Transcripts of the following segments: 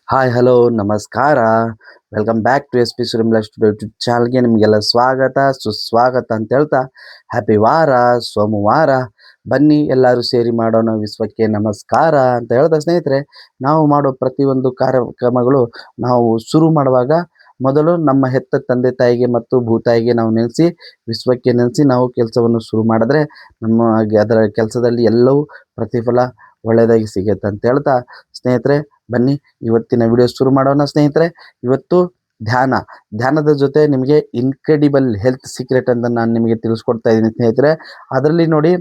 Hi hello ನಮಸ್ಕಾರ. Welcome back to S P ಸುರಿಮ್ಲಾ studio YouTube ಚಾನಲ್ಗೆ ನಿಮಗೆಲ್ಲ ಸ್ವಾಗತ ಸುಸ್ವಾಗತ ಅಂತ ಹೇಳ್ತಾ ಹ್ಯಾಪಿ ವಾರ ಸೋಮವಾರ ಬನ್ನಿ ಎಲ್ಲರೂ ಸೇರಿ ಮಾಡೋಣ ವಿಶ್ವಕ್ಕೆ ನಮಸ್ಕಾರ ಅಂತ ಹೇಳ್ತಾ ಸ್ನೇಹಿತರೆ, ನಾವು ಮಾಡೋ ಪ್ರತಿಯೊಂದು ಕಾರ್ಯಕ್ರಮಗಳು ನಾವು ಶುರು ಮಾಡುವಾಗ ಮೊದಲು ನಮ್ಮ ಹೆತ್ತ ತಂದೆ ತಾಯಿಗೆ ಮತ್ತು ಭೂತಾಯಿಗೆ ನಾವು ನೆನೆಸಿ ವಿಶ್ವಕ್ಕೆ ನೆನೆಸಿ ನಾವು ಕೆಲಸವನ್ನು ಶುರು ಮಾಡಿದ್ರೆ ಅದರ ಕೆಲಸದಲ್ಲಿ ಎಲ್ಲವೂ ಪ್ರತಿಫಲ ಒಳ್ಳೆಯದಾಗಿ ಸಿಗುತ್ತೆ ಅಂತ ಹೇಳ್ತಾ ಸ್ನೇಹಿತರೆ, ಬನ್ನಿ ಇವತ್ತಿನ ವಿಡಿಯೋ ಶುರು ಮಾಡೋಣ ಸ್ನೇಹಿತರೆ. ಇವತ್ತು ಧ್ಯಾನದ ಜೊತೆ ನಿಮಗೆ ಇನ್ಕ್ರೆಡಿಬಲ್ ಹೆಲ್ತ್ ಸೀಕ್ರೆಟ್ ಅಂತ ನಾನು ನಿಮಗೆ ತಿಳಿಸ್ಕೊಡ್ತಾ ಇದ್ದೀನಿ ಸ್ನೇಹಿತರೆ. ಅದರಲ್ಲಿ ನೋಡಿ,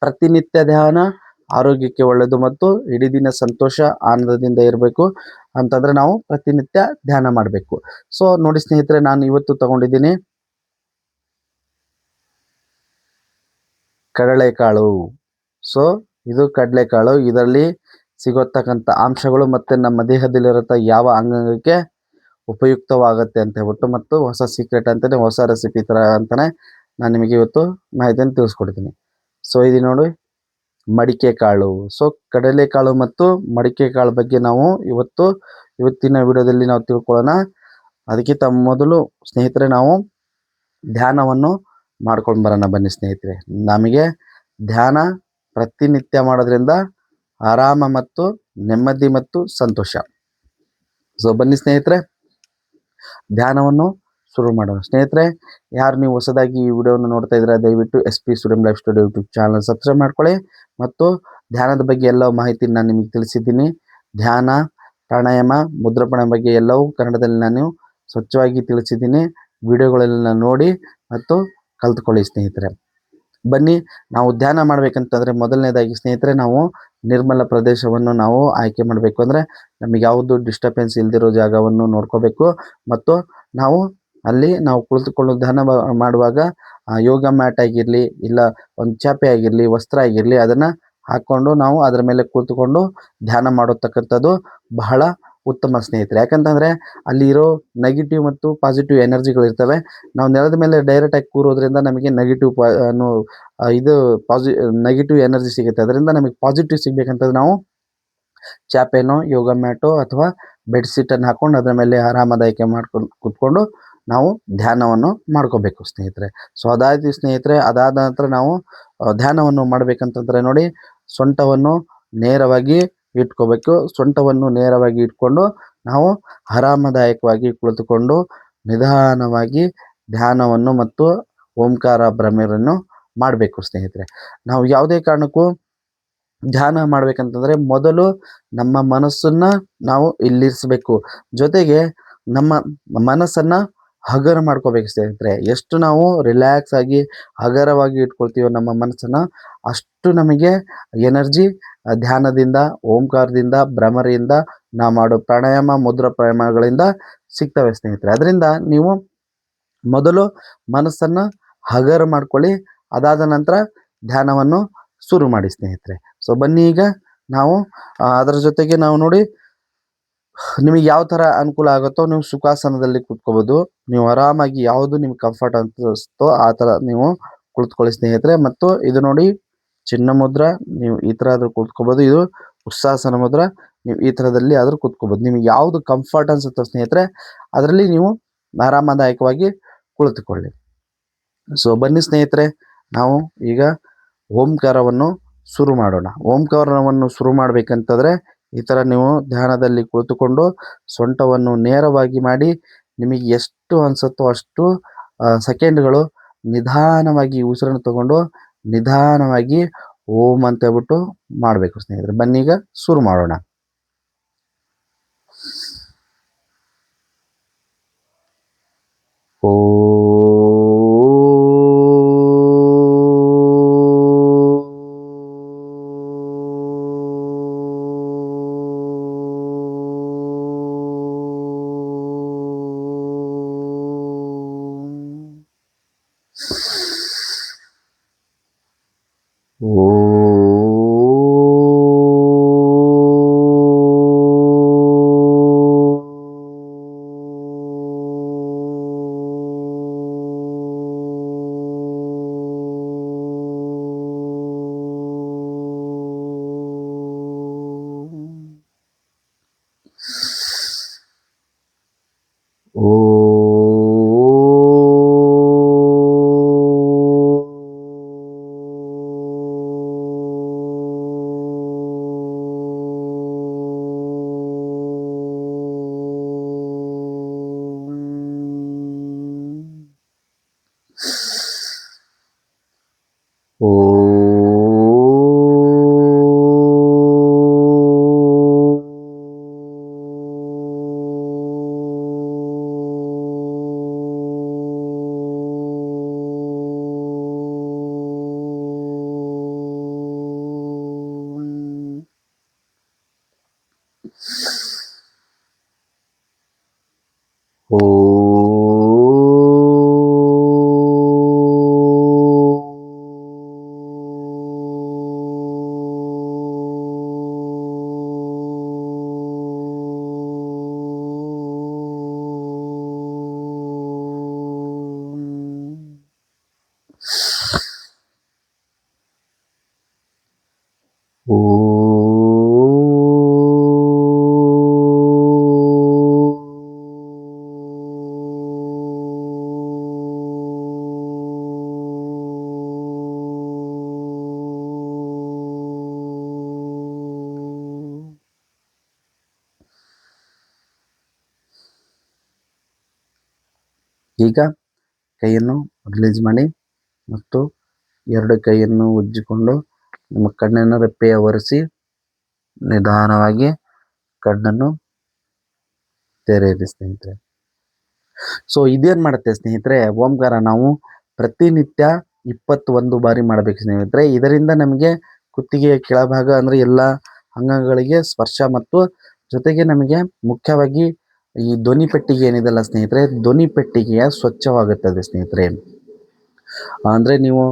ಪ್ರತಿನಿತ್ಯ ಧ್ಯಾನ ಆರೋಗ್ಯಕ್ಕೆ ಒಳ್ಳೆಯದು ಮತ್ತು ಇಡೀ ದಿನ ಸಂತೋಷ ಆನಂದದಿಂದ ಇರಬೇಕು ಅಂತಂದ್ರೆ ನಾವು ಪ್ರತಿನಿತ್ಯ ಧ್ಯಾನ ಮಾಡಬೇಕು. ಸೊ ನೋಡಿ ಸ್ನೇಹಿತರೆ, ನಾನು ಇವತ್ತು ತಗೊಂಡಿದ್ದೀನಿ ಕಡಲೆಕಾಳು. ಸೊ ಇದು ಕಡಲೆಕಾಳು, ಇದರಲ್ಲಿ ಸಿಗೋತಕ್ಕಂಥ ಅಂಶಗಳು ಮತ್ತು ನಮ್ಮ ದೇಹದಲ್ಲಿರುತ್ತ ಯಾವ ಅಂಗಾಂಗಕ್ಕೆ ಉಪಯುಕ್ತವಾಗುತ್ತೆ ಅಂತ ಹೇಳ್ಬಿಟ್ಟು ಮತ್ತು ಹೊಸ ಸೀಕ್ರೆಟ್ ಅಂತಲೇ ಹೊಸ ರೆಸಿಪಿ ಥರ ಅಂತಲೇ ನಾನು ನಿಮಗೆ ಇವತ್ತು ಮಾಹಿತಿಯನ್ನು ತಿಳಿಸ್ಕೊಡ್ತೀನಿ. ಸೊ ಇದು ನೋಡಿ ಮಡಿಕೆ ಕಾಳು. ಸೊ ಕಡಲೆಕಾಳು ಮತ್ತು ಮಡಿಕೆ ಕಾಳು ಬಗ್ಗೆ ನಾವು ಇವತ್ತಿನ ವಿಡಿಯೋದಲ್ಲಿ ನಾವು ತಿಳ್ಕೊಳ್ಳೋಣ. ಅದಕ್ಕಿಂತ ಮೊದಲು ಸ್ನೇಹಿತರೆ, ನಾವು ಧ್ಯಾನವನ್ನು ಮಾಡ್ಕೊಂಡು ಬರೋಣ ಬನ್ನಿ ಸ್ನೇಹಿತರೆ. ನಮಗೆ ಧ್ಯಾನ ಪ್ರತಿನಿತ್ಯ ಮಾಡೋದ್ರಿಂದ ಆರಾಮ ಮತ್ತು ನೆಮ್ಮದಿ ಮತ್ತು ಸಂತೋಷ. ಸೊ ಬನ್ನಿ ಸ್ನೇಹಿತರೆ, ಧ್ಯಾನವನ್ನು ಶುರು ಮಾಡೋಣ. ಸ್ನೇಹಿತರೆ, ಯಾರು ನೀವು ಹೊಸದಾಗಿ ಈ ವಿಡಿಯೋವನ್ನು ನೋಡ್ತಾ ಇದ್ರೆ ದಯವಿಟ್ಟು S P studio life studio YouTube channel subscribe ಮಾಡ್ಕೊಳ್ಳಿ. ಮತ್ತು ಧ್ಯಾನದ ಬಗ್ಗೆ ಎಲ್ಲ ಮಾಹಿತಿ ನಾನು ನಿಮಗೆ ತಿಳಿಸಿದ್ದೀನಿ. ಧ್ಯಾನ, ಪ್ರಾಣಾಯಾಮ, ಮುದ್ರಾಪಣೆ ಬಗ್ಗೆ ಎಲ್ಲವೂ ಕನ್ನಡದಲ್ಲಿ ನಾನು ಸ್ವಚ್ಛವಾಗಿ ತಿಳಿಸಿದ್ದೀನಿ. ವಿಡಿಯೋಗಳೆಲ್ಲ ನೋಡಿ ಮತ್ತು ಕಲ್ತ್ಕೊಳ್ಳಿ ಸ್ನೇಹಿತರೆ. ಬನ್ನಿ, ನಾವು ಧ್ಯಾನ ಮಾಡ್ಬೇಕಂತಂದ್ರೆ ಮೊದಲನೇದಾಗಿ ಸ್ನೇಹಿತರೆ, ನಾವು ನಿರ್ಮಲ ಪ್ರದೇಶವನ್ನು ನಾವು ಆಯ್ಕೆ ಮಾಡಬೇಕು. ಅಂದರೆ ನಮಗೆ ಯಾವುದು ಡಿಸ್ಟರ್ಬೆನ್ಸ್ ಇಲ್ದಿರೋ ಜಾಗವನ್ನು ನೋಡ್ಕೋಬೇಕು. ಮತ್ತು ನಾವು ಕುಳಿತುಕೊಂಡು ಧ್ಯಾನ ಮಾಡುವಾಗ ಯೋಗ ಮ್ಯಾಟ್ ಆಗಿರಲಿ, ಇಲ್ಲ ಒಂದು ಚಾಪೆ ಆಗಿರಲಿ, ವಸ್ತ್ರ ಆಗಿರಲಿ, ಅದನ್ನು ಹಾಕ್ಕೊಂಡು ನಾವು ಅದರ ಮೇಲೆ ಕುಳಿತುಕೊಂಡು ಧ್ಯಾನ ಮಾಡತಕ್ಕಂಥದ್ದು ಬಹಳ ಉತ್ತಮ ಸ್ನೇಹಿತರೆ. ಯಾಕಂತಂದರೆ ಅಲ್ಲಿರೋ ನೆಗೆಟಿವ್ ಮತ್ತು ಪಾಸಿಟಿವ್ ಎನರ್ಜಿಗಳಿರ್ತವೆ. ನಾವು ನೆಲದ ಮೇಲೆ ಡೈರೆಕ್ಟಾಗಿ ಕೂರೋದ್ರಿಂದ ನಮಗೆ ನೆಗೆಟಿವ್ ಎನರ್ಜಿ ಸಿಗುತ್ತೆ. ಅದರಿಂದ ನಮಗೆ ಪಾಸಿಟಿವ್ ಸಿಗ್ಬೇಕಂತಂದ್ರೆ ನಾವು ಚಾಪೆನೋ, ಯೋಗ ಮ್ಯಾಟೋ ಅಥವಾ ಬೆಡ್ಶೀಟನ್ನು ಹಾಕ್ಕೊಂಡು ಅದರ ಮೇಲೆ ಆರಾಮದಾಯಕ ಮಾಡ್ಕೊಂಡು ಕೂತ್ಕೊಂಡು ನಾವು ಧ್ಯಾನವನ್ನು ಮಾಡ್ಕೋಬೇಕು ಸ್ನೇಹಿತರೆ. ಸೊ ಅದಾಯ್ತು ಸ್ನೇಹಿತರೆ, ಅದಾದ ನಂತರ ನಾವು ಧ್ಯಾನವನ್ನು ಮಾಡಬೇಕಂತಂದ್ರೆ ನೋಡಿ, ಸೊಂಟವನ್ನು ನೇರವಾಗಿ ಇಟ್ಕೋಬೇಕು. ಸೊಂಟವನ್ನು ನೇರವಾಗಿ ಇಟ್ಕೊಂಡು ನಾವು ಆರಾಮದಾಯಕವಾಗಿ ಕುಳಿತುಕೊಂಡು ನಿಧಾನವಾಗಿ ಧ್ಯಾನವನ್ನು ಮತ್ತು ಓಂಕಾರ ಭ್ರಮೆಯನ್ನು ಮಾಡಬೇಕು ಸ್ನೇಹಿತರೆ. ನಾವು ಯಾವುದೇ ಕಾರಣಕ್ಕೂ ಧ್ಯಾನ ಮಾಡ್ಬೇಕಂತಂದ್ರೆ ಮೊದಲು ನಮ್ಮ ಮನಸ್ಸನ್ನ ನಾವು ಇಲ್ಲಿರಿಸಬೇಕು. ಜೊತೆಗೆ ನಮ್ಮ ಮನಸ್ಸನ್ನ ಹಗರ ಮಾಡ್ಕೋಬೇಕು ಸ್ನೇಹಿತರೆ. ಎಷ್ಟು ನಾವು ರಿಲ್ಯಾಕ್ಸ್ ಆಗಿ ಹಗರವಾಗಿ ಇಟ್ಕೊಳ್ತೀವೋ ನಮ್ಮ ಮನಸ್ಸನ್ನ, ಅಷ್ಟು ನಮಗೆ ಎನರ್ಜಿ ಧ್ಯಾನದಿಂದ, ಓಂಕಾರದಿಂದ, ಭ್ರಮರಿಯಿಂದ, ನಾವು ಮಾಡೋ ಪ್ರಾಣಾಯಾಮ, ಮುದ್ರಾ ಪ್ರಾಣಾಯಾಮಗಳಿಂದ ಸಿಗ್ತವೆ ಸ್ನೇಹಿತರೆ. ಅದರಿಂದ ನೀವು ಮೊದಲು ಮನಸ್ಸನ್ನು ಹಗರ ಮಾಡ್ಕೊಳ್ಳಿ. ಅದಾದ ನಂತರ ಧ್ಯಾನವನ್ನು ಶುರು ಮಾಡಿ ಸ್ನೇಹಿತರೆ. ಸೊ ಬನ್ನಿ, ಈಗ ನಾವು ಅದರ ಜೊತೆಗೆ ನಾವು ನೋಡಿ, ನಿಮಗೆ ಯಾವ ಥರ ಅನುಕೂಲ ಆಗುತ್ತೋ ನೀವು ಸುಖಾಸನದಲ್ಲಿ ಕೂತ್ಕೋಬೋದು. ನೀವು ಆರಾಮಾಗಿ ಯಾವುದು ನಿಮ್ಗೆ ಕಂಫರ್ಟ್ ಅನಿಸ್ತೋ ಆ ಥರ ನೀವು ಕುಳಿತುಕೊಳ್ಳಿ ಸ್ನೇಹಿತರೆ. ಮತ್ತು ಇದು ನೋಡಿ ಚಿನ್ನ ಮುದ್ರಾ, ನೀವು ಈ ಥರ ಆದರೂ ಕೂತ್ಕೋಬೋದು. ಇದು ಉತ್ಸಾಸನ ಮುದ್ರಾ, ನೀವು ಈ ಥರದಲ್ಲಿ ಆದರೂ ಕೂತ್ಕೋಬೋದು. ನಿಮಗೆ ಯಾವುದು ಕಂಫರ್ಟ್ ಅನಿಸುತ್ತೋ ಸ್ನೇಹಿತರೆ ಅದರಲ್ಲಿ ನೀವು ಆರಾಮದಾಯಕವಾಗಿ ಕುಳಿತುಕೊಳ್ಳಿ. ಸೊ ಬನ್ನಿ ಸ್ನೇಹಿತರೆ, ನಾವು ಈಗ ಓಂಕಾರವನ್ನು ಶುರು ಮಾಡೋಣ. ಓಂಕಾರವನ್ನು ಶುರು ಮಾಡಬೇಕಂತಂದರೆ ಈ ಥರ ನೀವು ಧ್ಯಾನದಲ್ಲಿ ಕುಳಿತುಕೊಂಡು ಸೊಂಟವನ್ನು ನೇರವಾಗಿ ಮಾಡಿ, ನಿಮಗೆ ಎಷ್ಟು ಅನಿಸುತ್ತೋ ಅಷ್ಟು ಸೆಕೆಂಡ್ಗಳು ನಿಧಾನವಾಗಿ ಉಸಿರನ್ನು ತಗೊಂಡು ನಿಧಾನವಾಗಿ ಓಂ ಅಂತ ಹೇಳ್ಬಿಟ್ಟು ಮಾಡಬೇಕು ಸ್ನೇಹಿತರೆ. ಬನ್ನೀಗ ಶುರು ಮಾಡೋಣ. ಓ ಓ ಈಗ ಕೈಯನ್ನು ರಿಲೀಸ್ ಮಾಡಿ ಮತ್ತು ಎರಡು ಕೈಯನ್ನು ಉಜ್ಜಿಕೊಂಡು ನಿಮ್ಮ ಕಣ್ಣಿನ ರೆಪ್ಪೆಯ ಒರೆಸಿ ನಿಧಾನವಾಗಿ ಕಣ್ಣನ್ನು ತೆರೆಯಿರಿ ಸ್ನೇಹಿತರೆ. ಸೊ ಇದೇನು ಮಾಡುತ್ತೆ ಸ್ನೇಹಿತರೆ, ಓಂಕಾರ ನಾವು ಪ್ರತಿನಿತ್ಯ 21 ಬಾರಿ ಮಾಡಬೇಕು ಸ್ನೇಹಿತರೆ. ಇದರಿಂದ ನಮಗೆ ಕುತ್ತಿಗೆಯ ಕೆಳಭಾಗ ಅಂದರೆ ಎಲ್ಲ ಅಂಗಗಳಿಗೆ ಸ್ಪರ್ಶ ಮತ್ತು ಜೊತೆಗೆ ನಮಗೆ ಮುಖ್ಯವಾಗಿ ಈ ಧ್ವನಿ ಪೆಟ್ಟಿಗೆ ಏನಿದೆಲ್ಲ ಸ್ನೇಹಿತರೆ, ಧ್ವನಿ ಪೆಟ್ಟಿಗೆಯ ಸ್ವಚ್ಛವಾಗುತ್ತದೆ ಸ್ನೇಹಿತರೆ. ಅಂದರೆ ನೀವು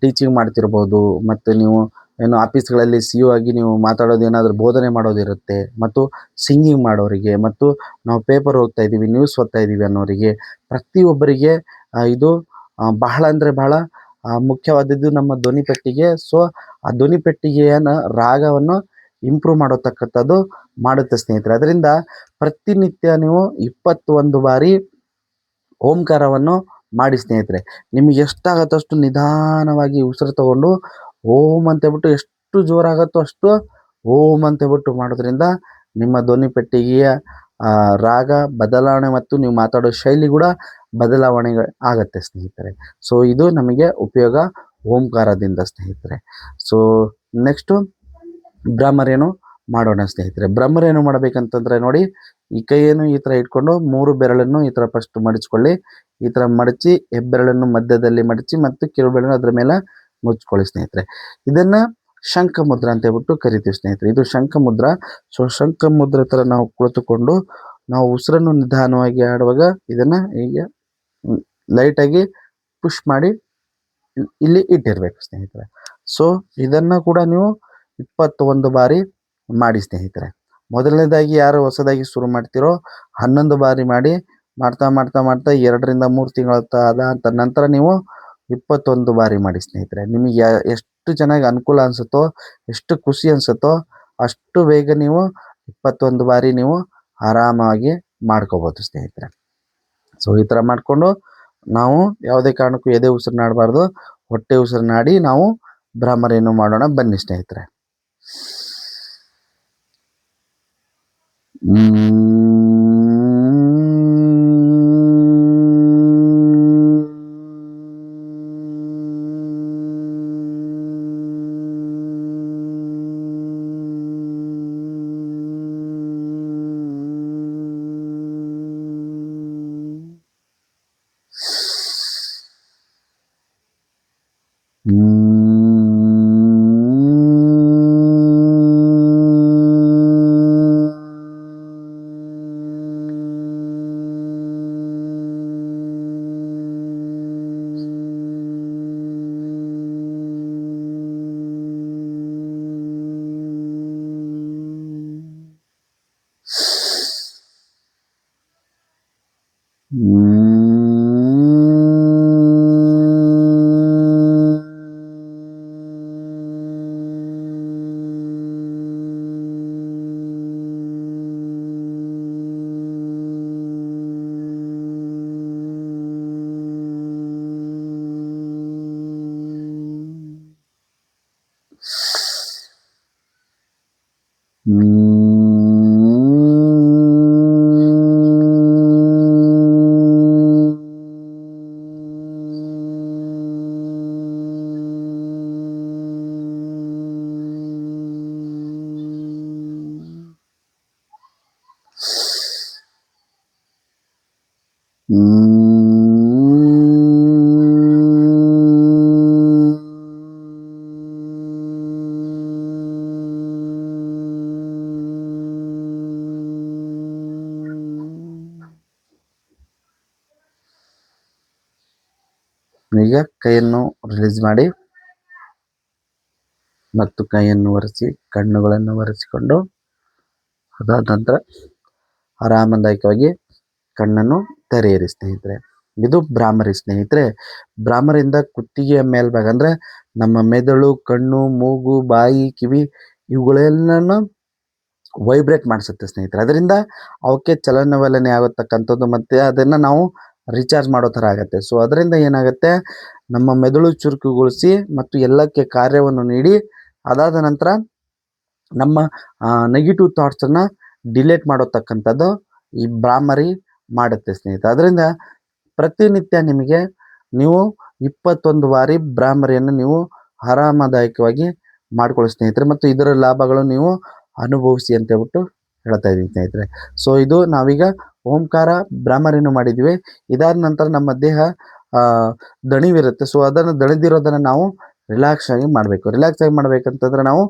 ಟೀಚಿಂಗ್ ಮಾಡ್ತಿರ್ಬೋದು ಮತ್ತು ನೀವು ಏನು ಆಫೀಸ್ಗಳಲ್ಲಿ ಸಿ ಯು ಆಗಿ ನೀವು ಮಾತಾಡೋದು ಏನಾದರೂ ಬೋಧನೆ ಮಾಡೋದಿರುತ್ತೆ ಮತ್ತು ಸಿಂಗಿಂಗ್ ಮಾಡೋರಿಗೆ ಮತ್ತು ನಾವು ಪೇಪರ್ ಓದ್ತಾ ಇದ್ದೀವಿ, ನ್ಯೂಸ್ ಓದ್ತಾ ಇದ್ದೀವಿ ಅನ್ನೋರಿಗೆ ಪ್ರತಿಯೊಬ್ಬರಿಗೆ ಇದು ಬಹಳ ಅಂದರೆ ಬಹಳ ಮುಖ್ಯವಾದದ್ದು ನಮ್ಮ ಧ್ವನಿ ಪೆಟ್ಟಿಗೆ. ಸೊ ಆ ಧ್ವನಿ ಪೆಟ್ಟಿಗೆಯನ್ನು ರಾಗವನ್ನು ಇಂಪ್ರೂವ್ ಮಾಡತಕ್ಕಂಥದ್ದು ಮಾಡುತ್ತೆ ಸ್ನೇಹಿತರೆ. ಅದರಿಂದ ಪ್ರತಿನಿತ್ಯ ನೀವು 21 ಬಾರಿ ಓಂಕಾರವನ್ನು ಮಾಡಿ ಸ್ನೇಹಿತರೆ. ನಿಮಗೆ ಎಷ್ಟಾಗತ್ತೋ ಅಷ್ಟು ನಿಧಾನವಾಗಿ ಉಸಿರು ತಗೊಂಡು ಓಂ ಅಂತ ಹೇಳ್ಬಿಟ್ಟು ಎಷ್ಟು ಜೋರಾಗತ್ತೋ ಅಷ್ಟು ಓಂ ಅಂತ ಹೇಳ್ಬಿಟ್ಟು ಮಾಡೋದ್ರಿಂದ ನಿಮ್ಮ ಧ್ವನಿ ಪೆಟ್ಟಿಗೆಯ ರಾಗ ಬದಲಾವಣೆ ಮತ್ತು ನೀವು ಮಾತಾಡೋ ಶೈಲಿ ಕೂಡ ಬದಲಾವಣೆ ಆಗತ್ತೆ ಸ್ನೇಹಿತರೆ. ಸೊ ಇದು ನಮಗೆ ಉಪಯೋಗ ಓಂಕಾರದಿಂದ ಸ್ನೇಹಿತರೆ. ಸೊ ನೆಕ್ಸ್ಟು ಭ್ರಮರಿಯನ್ನು ಮಾಡೋಣ ಸ್ನೇಹಿತರೆ. ಭ್ರಮರಿಯನ್ನು ಮಾಡಬೇಕಂತಂದರೆ ನೋಡಿ, ಈ ಕೈಯನ್ನು ಈ ಥರ ಇಟ್ಕೊಂಡು 3 ಬೆರಳನ್ನು ಈ ಥರ ಫಸ್ಟ್ ಮಡಚ್ಕೊಳ್ಳಿ. ಈ ಥರ ಮಡಚಿ ಹೆಬ್ಬೆರಳನ್ನು ಮಧ್ಯದಲ್ಲಿ ಮಡಚಿ ಮತ್ತು ಕಿರುಬೆರಳನ್ನು ಅದರ ಮೇಲೆ ಮುಚ್ಕೊಳ್ಳಿ ಸ್ನೇಹಿತರೆ. ಇದನ್ನು ಶಂಖ ಮುದ್ರ ಅಂತ ಹೇಳ್ಬಿಟ್ಟು ಕರಿತೀವಿ ಸ್ನೇಹಿತರೆ. ಇದು ಶಂಖ ಮುದ್ರ. ಸೊ ಶಂಖ ಮುದ್ರ ಥರ ನಾವು ಕುಳಿತುಕೊಂಡು ನಾವು ಉಸಿರನ್ನು ನಿಧಾನವಾಗಿ ಆಡುವಾಗ ಇದನ್ನು ಹೀಗೆ ಲೈಟಾಗಿ ಪುಷ್ ಮಾಡಿ ಇಲ್ಲಿ ಇಟ್ಟಿರಬೇಕು ಸ್ನೇಹಿತರೆ. ಸೊ ಇದನ್ನು ಕೂಡ ನೀವು 21 ಬಾರಿ ಮಾಡಿ ಸ್ನೇಹಿತರೆ. ಮೊದಲನೇದಾಗಿ ಯಾರು ಹೊಸದಾಗಿ ಶುರು ಮಾಡ್ತೀರೋ 11 ಬಾರಿ ಮಾಡಿ. ಮಾಡ್ತಾ 2 3 ತಿಂಗಳ ಅದಾದ ನಂತರ ನೀವು 21 ಬಾರಿ ಮಾಡಿ ಸ್ನೇಹಿತರೆ. ನಿಮಗೆ ಎಷ್ಟು ಚೆನ್ನಾಗಿ ಅನುಕೂಲ ಅನಿಸುತ್ತೋ, ಎಷ್ಟು ಖುಷಿ ಅನಿಸುತ್ತೋ ಅಷ್ಟು ಬೇಗ ನೀವು 21 ಬಾರಿ ನೀವು ಆರಾಮಾಗಿ ಮಾಡ್ಕೋಬೋದು ಸ್ನೇಹಿತರೆ. ಸೊ ಈ ಥರ ಮಾಡಿಕೊಂಡು ನಾವು ಯಾವುದೇ ಕಾರಣಕ್ಕೂ ಎದೆ ಉಸಿರನ್ನಾಡಬಾರ್ದು, ಹೊಟ್ಟೆ ಉಸಿರನ್ನಾಡಿ ನಾವು ಭ್ರಮರಿಯನ್ನು ಮಾಡೋಣ ಬನ್ನಿ ಸ್ನೇಹಿತರೆ. ಈಗ ಕೈಯನ್ನು ರಿಲೀಸ್ ಮಾಡಿ ಮತ್ತು ಕೈಯನ್ನು ಒರೆಸಿ ಕಣ್ಣುಗಳನ್ನು ಒರೆಸಿಕೊಂಡು ಅದಾದ ನಂತರ ಆರಾಮದಾಯಕವಾಗಿ ಕಣ್ಣನ್ನು ತೆರೆಯಿರಿ ಸ್ನೇಹಿತರೆ. ಇದು ಭ್ರಾಮರಿ ಸ್ನೇಹಿತರೆ. ಭ್ರಾಮರಿಯಿಂದ ಕುತ್ತಿಗೆಯ ಮೇಲ್ಭಾಗ ಅಂದರೆ ನಮ್ಮ ಮೆದುಳು, ಕಣ್ಣು, ಮೂಗು, ಬಾಯಿ, ಕಿವಿ ಇವುಗಳೆಲ್ಲನೂ ವೈಬ್ರೇಟ್ ಮಾಡಿಸುತ್ತೆ ಸ್ನೇಹಿತರೆ. ಅದರಿಂದ ಅವಕ್ಕೆ ಚಲನವಲನೆ ಆಗತಕ್ಕಂಥದ್ದು ಮತ್ತು ಅದನ್ನು ನಾವು ರೀಚಾರ್ಜ್ ಮಾಡೋ ಥರ ಆಗುತ್ತೆ. ಸೊ ಅದರಿಂದ ಏನಾಗುತ್ತೆ, ನಮ್ಮ ಮೆದುಳು ಚುರುಕುಗೊಳಿಸಿ ಮತ್ತು ಎಲ್ಲಕ್ಕೆ ಕಾರ್ಯವನ್ನು ನೀಡಿ ಅದಾದ ನಂತರ ನಮ್ಮ ನೆಗೆಟಿವ್ ಥಾಟ್ಸನ್ನು ಡಿಲೇಟ್ ಮಾಡತಕ್ಕಂಥದ್ದು ಈ ಭ್ರಾಮರಿ ಮಾಡುತ್ತೆ ಸ್ನೇಹಿತರೆ. ಅದರಿಂದ ಪ್ರತಿನಿತ್ಯ ನಿಮಗೆ ನೀವು 21 ಬಾರಿ ಭ್ರಾಮರಿಯನ್ನು ನೀವು ಆರಾಮದಾಯಕವಾಗಿ ಮಾಡ್ಕೊಳ್ಳಿ ಸ್ನೇಹಿತರೆ. ಮತ್ತು ಇದರ ಲಾಭಗಳು ನೀವು ಅನುಭವಿಸಿ ಅಂತ ಹೇಳ್ಬಿಟ್ಟು ಹೇಳ್ತಾ ಇದ್ದೀನಿ ಸ್ನೇಹಿತರೆ. ಸೊ ಇದು ನಾವೀಗ ಓಂಕಾರ ಭ್ರಾಮರಿನೂ ಮಾಡಿದ್ವಿ. ಇದಾದ ನಂತರ ನಮ್ಮ ದೇಹ ದಣಿವಿರುತ್ತೆ. ಸೊ ಅದನ್ನು ದಣಿದಿರೋದನ್ನು ನಾವು ರಿಲ್ಯಾಕ್ಸ್ ಆಗಿ ಮಾಡಬೇಕು. ರಿಲ್ಯಾಕ್ಸ್ ಆಗಿ ಮಾಡಬೇಕಂತಂದ್ರೆ ನಾವು